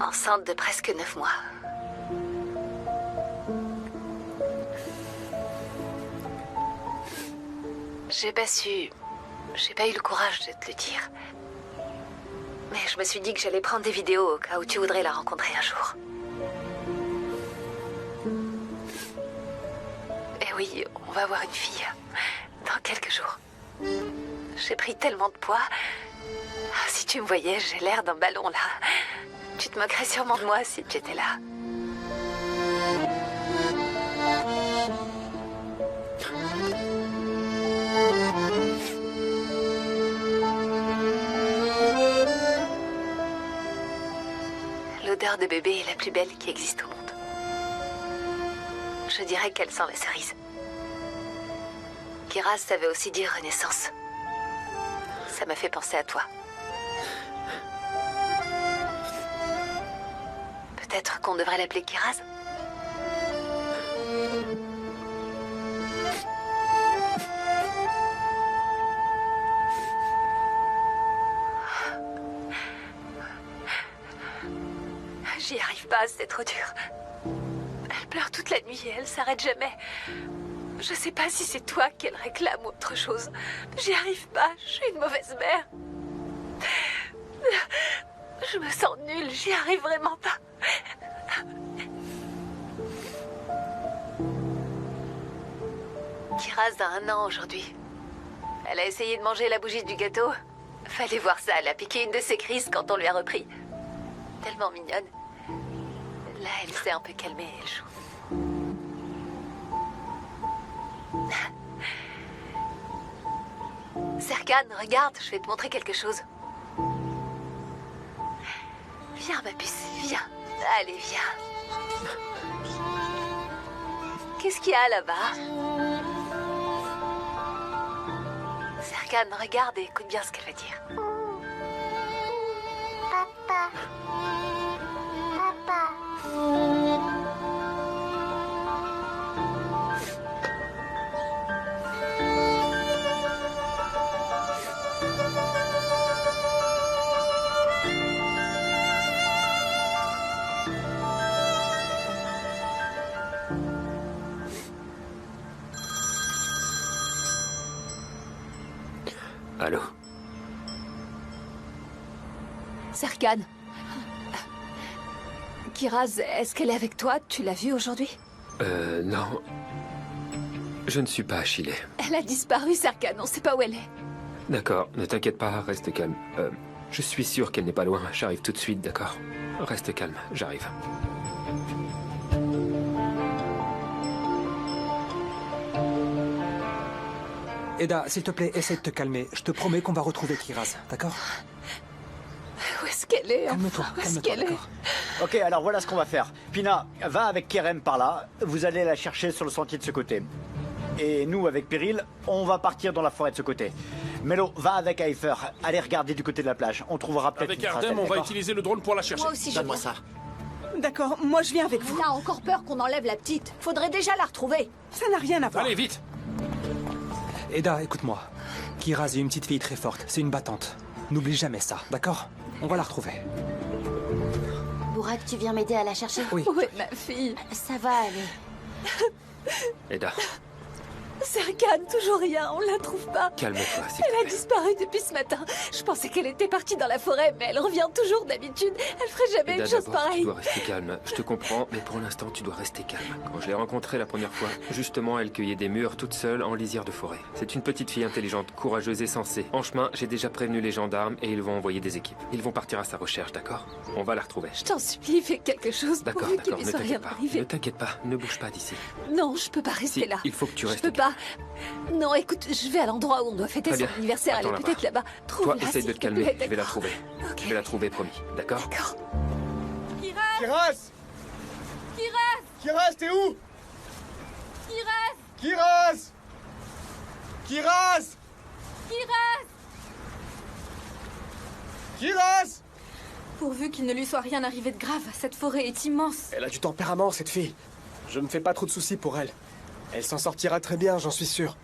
[SPEAKER 18] Enceinte de presque 9 mois. J'ai pas eu le courage de te le dire. Mais je me suis dit que j'allais prendre des vidéos au cas où tu voudrais la rencontrer un jour. Et oui, on va avoir une fille dans quelques jours. J'ai pris tellement de poids. Ah, si tu me voyais, j'ai l'air d'un ballon là. Tu te moquerais sûrement de moi si tu étais là. L'odeur de bébé est la plus belle qui existe au monde. Je dirais qu'elle sent la cerise. Kiraz savait aussi dire renaissance. Ça m'a fait penser à toi. Peut-être qu'on devrait l'appeler Kiraz? J'y arrive pas, c'est trop dur. Elle pleure toute la nuit et elle s'arrête jamais. Je sais pas si c'est toi qu'elle réclame ou autre chose. J'y arrive pas, je suis une mauvaise mère. Je me sens nulle, j'y arrive vraiment pas. Kiraz a 1 an aujourd'hui. Elle a essayé de manger la bougie du gâteau. Fallait voir ça, elle a piqué une de ses crises quand on lui a repris. Tellement mignonne. Là, elle s'est un peu calmée, elle joue. Serkan, regarde, je vais te montrer quelque chose. Viens, ma puce, viens. Allez, viens. Qu'est-ce qu'il y a là-bas? Serkan, regarde et écoute bien ce qu'elle va dire.
[SPEAKER 9] Papa. Papa.
[SPEAKER 11] Allô?
[SPEAKER 3] Serkan. Kiraz, est-ce qu'elle est avec toi? Tu l'as vue aujourd'hui?
[SPEAKER 11] Non. Je ne suis pas à Chile.
[SPEAKER 3] Elle a disparu, Serkan, on sait pas où elle est.
[SPEAKER 11] D'accord, ne t'inquiète pas, reste calme. Je suis sûr qu'elle n'est pas loin, j'arrive tout de suite, d'accord? Reste calme, j'arrive.
[SPEAKER 14] Eda, s'il te plaît, essaie de te calmer. Je te promets qu'on va retrouver Kiraz, d'accord?
[SPEAKER 3] Où est-ce qu'elle est?
[SPEAKER 14] Calme-toi,
[SPEAKER 3] Où est-ce
[SPEAKER 14] calme-toi,
[SPEAKER 3] qu'elle est?
[SPEAKER 14] d'accord.
[SPEAKER 8] Ok, alors voilà ce qu'on va faire. Pina, va avec Kerem par là. Vous allez la chercher sur le sentier de ce côté. Et nous, avec Pyril, on va partir dans la forêt de ce côté. Melo, va avec Heifer. Allez regarder du côté de la plage. On trouvera peut-être
[SPEAKER 17] Avec
[SPEAKER 8] une trace
[SPEAKER 17] Ardem,
[SPEAKER 8] d'elle,
[SPEAKER 17] on va
[SPEAKER 8] d'accord?
[SPEAKER 17] utiliser le drone pour la chercher.
[SPEAKER 1] Moi aussi, je
[SPEAKER 7] Donne-moi
[SPEAKER 1] veux.
[SPEAKER 7] ça.
[SPEAKER 4] D'accord, moi je viens avec vous.
[SPEAKER 1] On a encore peur qu'on enlève la petite. Faudrait déjà la retrouver.
[SPEAKER 4] Ça n'a rien à voir.
[SPEAKER 17] Allez, vite!
[SPEAKER 14] Eda, écoute-moi. Kiraz est une petite fille très forte. C'est une battante. N'oublie jamais ça, d'accord? On va la retrouver.
[SPEAKER 19] Burak, tu viens m'aider à la chercher?
[SPEAKER 14] Oui.
[SPEAKER 3] Où est ma fille?
[SPEAKER 19] Ça va aller.
[SPEAKER 11] Eda,
[SPEAKER 3] Serkan, toujours rien, on la trouve pas.
[SPEAKER 11] calme-toi, s'il te
[SPEAKER 3] Elle a
[SPEAKER 11] plaît.
[SPEAKER 3] disparu depuis ce matin. Je pensais qu'elle était partie dans la forêt, mais elle revient toujours d'habitude. Elle ferait jamais
[SPEAKER 11] Eda,
[SPEAKER 3] une chose
[SPEAKER 11] d'abord, tu
[SPEAKER 3] pareille.
[SPEAKER 11] dois rester calme. Je te comprends, mais pour l'instant, tu dois rester calme. Quand je l'ai rencontrée la première fois, justement, elle cueillait des mûres toute seule en lisière de forêt. C'est une petite fille intelligente, courageuse et sensée. En chemin, j'ai déjà prévenu les gendarmes et ils vont envoyer des équipes. Ils vont partir à sa recherche, d'accord? On va la retrouver.
[SPEAKER 3] Je t'en supplie, fais quelque chose
[SPEAKER 11] D'accord,
[SPEAKER 3] pourvu qu'il
[SPEAKER 11] d'accord,
[SPEAKER 3] lui
[SPEAKER 11] ne
[SPEAKER 3] soit rien
[SPEAKER 11] t'inquiète pas.
[SPEAKER 3] arrivé.
[SPEAKER 11] Ne t'inquiète pas, ne bouge pas d'ici.
[SPEAKER 3] Non, je peux pas rester
[SPEAKER 11] Si,
[SPEAKER 3] là.
[SPEAKER 11] il faut que tu
[SPEAKER 3] Je
[SPEAKER 11] restes
[SPEAKER 3] peux pas. Non, écoute, je vais à l'endroit où on doit fêter
[SPEAKER 11] Très
[SPEAKER 3] son
[SPEAKER 11] bien.
[SPEAKER 3] anniversaire. Elle
[SPEAKER 11] Attends
[SPEAKER 3] est peut-être là-bas.
[SPEAKER 11] Toi,
[SPEAKER 3] Trouve-la,
[SPEAKER 11] essaye de
[SPEAKER 3] s'il
[SPEAKER 11] te calmer.
[SPEAKER 3] plaît,
[SPEAKER 11] Je vais la
[SPEAKER 3] d'accord.
[SPEAKER 11] trouver. Je vais la trouver, promis. D'accord?
[SPEAKER 3] D'accord.
[SPEAKER 13] Kiraz! Kiraz, t'es où? Kiraz! Kiraz! Kiraz!
[SPEAKER 12] Pourvu qu'il ne lui soit rien arrivé de grave, cette forêt est immense.
[SPEAKER 20] Elle a du tempérament, cette fille. Je me fais pas trop de soucis pour elle. Elle s'en sortira très bien, j'en suis sûr.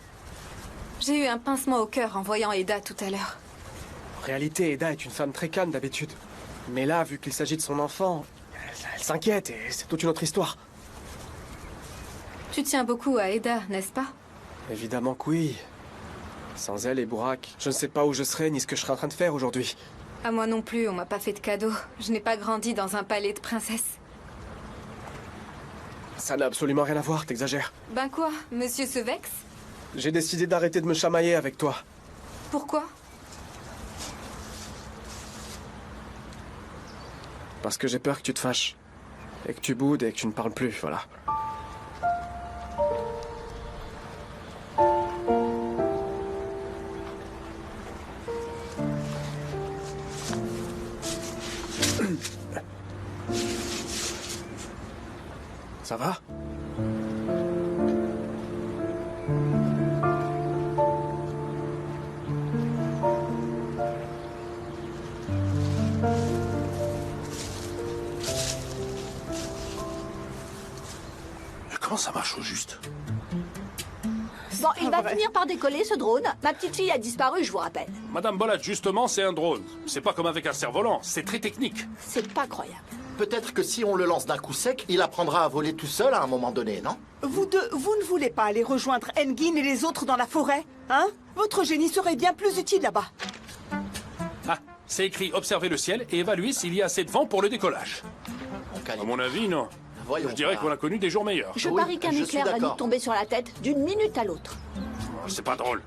[SPEAKER 12] J'ai eu un pincement au cœur en voyant Eda tout à l'heure.
[SPEAKER 20] En réalité, Eda est une femme très calme d'habitude. Mais là, vu qu'il s'agit de son enfant, elle s'inquiète et c'est toute une autre histoire.
[SPEAKER 12] Tu tiens beaucoup à Eda, n'est-ce pas?
[SPEAKER 20] Évidemment que oui. Sans elle et Burak, je ne sais pas où je serais ni ce que je serais en train de faire aujourd'hui.
[SPEAKER 12] À moi non plus, on m'a pas fait de cadeau. Je n'ai pas grandi dans un palais de princesse.
[SPEAKER 20] Ça n'a absolument rien à voir, t'exagères.
[SPEAKER 12] Ben quoi, monsieur se vexe?
[SPEAKER 20] J'ai décidé d'arrêter de me chamailler avec toi.
[SPEAKER 12] Pourquoi?
[SPEAKER 20] Parce que j'ai peur que tu te fâches. Et que tu boudes et que tu ne parles plus, voilà. Ça va?
[SPEAKER 17] Comment ça marche au juste?
[SPEAKER 1] Bon, il va finir par décoller, ce drone. Ma petite fille a disparu, je vous rappelle.
[SPEAKER 17] Madame Bolat, justement, c'est un drone. C'est pas comme avec un cerf-volant, c'est très technique.
[SPEAKER 1] C'est pas croyable.
[SPEAKER 7] Peut-être que si on le lance d'un coup sec, il apprendra à voler tout seul à un moment donné, non?
[SPEAKER 4] Vous deux, vous ne voulez pas aller rejoindre Engin et les autres dans la forêt, hein? Votre génie serait bien plus utile là-bas.
[SPEAKER 17] Ah, c'est écrit observer le ciel et évaluer s'il y a assez de vent pour le décollage. À mon avis, non.
[SPEAKER 7] Voyons
[SPEAKER 17] je dirais qu'on a connu des jours meilleurs.
[SPEAKER 1] Je parie qu'un éclair va nous tomber sur la tête d'une minute à l'autre.
[SPEAKER 17] C'est pas drôle.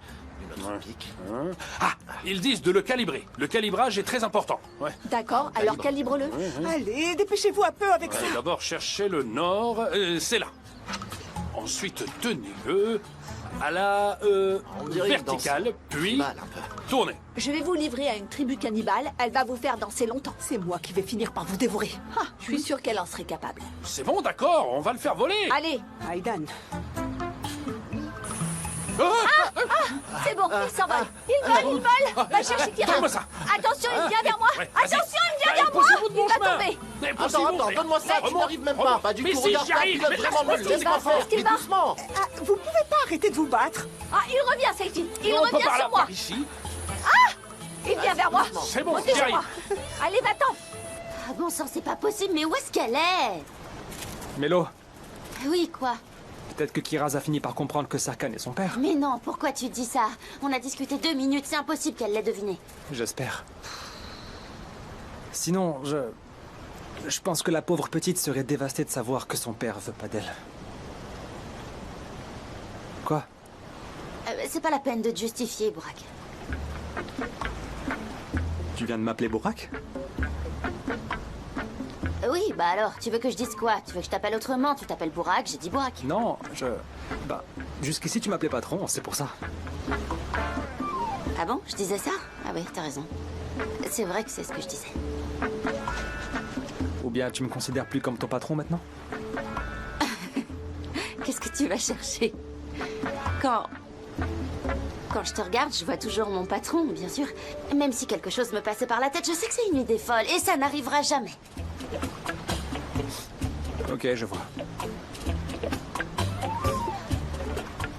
[SPEAKER 17] Ah, ils disent de le calibrer. Le calibrage est très important. Ouais.
[SPEAKER 1] D'accord, alors calibre-le.
[SPEAKER 4] Allez, dépêchez-vous un peu avec ça.
[SPEAKER 17] D'abord, cherchez le nord. C'est là. Ensuite, tenez-le à la verticale, puis tournez.
[SPEAKER 1] Je vais vous livrer à une tribu cannibale. Elle va vous faire danser longtemps.
[SPEAKER 4] C'est moi qui vais finir par vous dévorer.
[SPEAKER 1] Ah, je suis sûre qu'elle en serait capable.
[SPEAKER 17] C'est bon, d'accord, on va le faire voler.
[SPEAKER 1] Allez.
[SPEAKER 4] Aidan.
[SPEAKER 1] C'est bon, il s'envole. Il vole. Va chercher Kira.
[SPEAKER 17] Donne-moi ça.
[SPEAKER 1] Attention, il vient vers moi.
[SPEAKER 17] Ouais,
[SPEAKER 1] Attention, il vient vers moi. Il va tomber.
[SPEAKER 7] Attends, donne-moi ça, tu n'arrives même pas. Pas du tout, regarde ça, tu dois vraiment me laisser pas faire. Mais doucement.
[SPEAKER 4] Vous pouvez pas arrêter de vous battre.
[SPEAKER 1] Ah, il revient, Saïti. Il revient sur moi.
[SPEAKER 17] Ici.
[SPEAKER 1] Ah, il vient vers moi.
[SPEAKER 17] C'est bon,
[SPEAKER 1] Montez sur moi. Allez, va-t'en.
[SPEAKER 19] Ah bon sang, c'est pas possible, mais où est-ce qu'elle est?
[SPEAKER 14] Mélo,
[SPEAKER 19] Oui, quoi?
[SPEAKER 14] peut-être que Kiraz a fini par comprendre que Sarkhan est son père.
[SPEAKER 19] Mais non, pourquoi tu dis ça? On a discuté 2 minutes, c'est impossible qu'elle l'ait deviné.
[SPEAKER 14] J'espère. Sinon, je pense que la pauvre petite serait dévastée de savoir que son père veut pas d'elle. Quoi?
[SPEAKER 19] C'est pas la peine de te justifier, Burak.
[SPEAKER 14] Tu viens de m'appeler Burak?
[SPEAKER 19] Oui, bah alors, tu veux que je dise quoi? Tu veux que je t'appelle autrement? Tu t'appelles Burak, j'ai dit Burak.
[SPEAKER 14] Non, bah, jusqu'ici tu m'appelais patron, c'est pour ça.
[SPEAKER 19] Ah bon? Je disais ça? Ah oui, t'as raison. C'est vrai que c'est ce que je disais.
[SPEAKER 14] Ou bien tu me considères plus comme ton patron maintenant?
[SPEAKER 19] Qu'est-ce que tu vas chercher? Quand je te regarde, je vois toujours mon patron, bien sûr. Même si quelque chose me passait par la tête, je sais que c'est une idée folle et ça n'arrivera jamais.
[SPEAKER 14] Ok, je vois.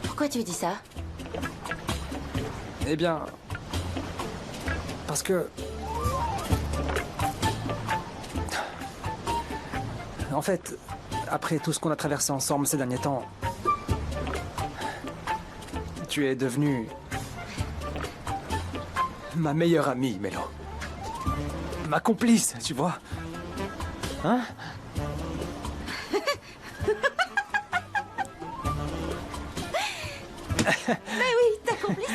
[SPEAKER 19] Pourquoi tu dis ça?
[SPEAKER 14] Eh bien... Parce que... En fait, après tout ce qu'on a traversé ensemble ces derniers temps... Tu es devenue... ma meilleure amie, Mélo. Ma complice, tu vois. Hein?
[SPEAKER 19] Mais oui, ta complice.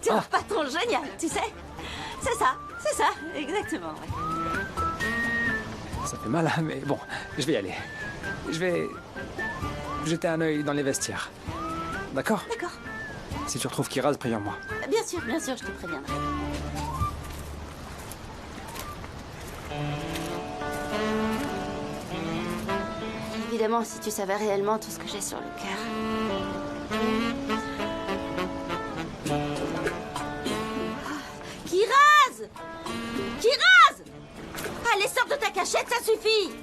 [SPEAKER 19] T'es un patron génial, tu sais. C'est ça, exactement. Ouais.
[SPEAKER 14] Ça fait mal, hein, mais bon, je vais y aller. Je vais jeter un œil dans les vestiaires. D'accord?
[SPEAKER 19] D'accord.
[SPEAKER 14] Si tu retrouves Kiraz, préviens-moi.
[SPEAKER 19] Bien sûr, je te préviendrai. Évidemment, si tu savais réellement tout ce que j'ai sur le cœur. Kiraz! Allez, sors de ta cachette, ça suffit!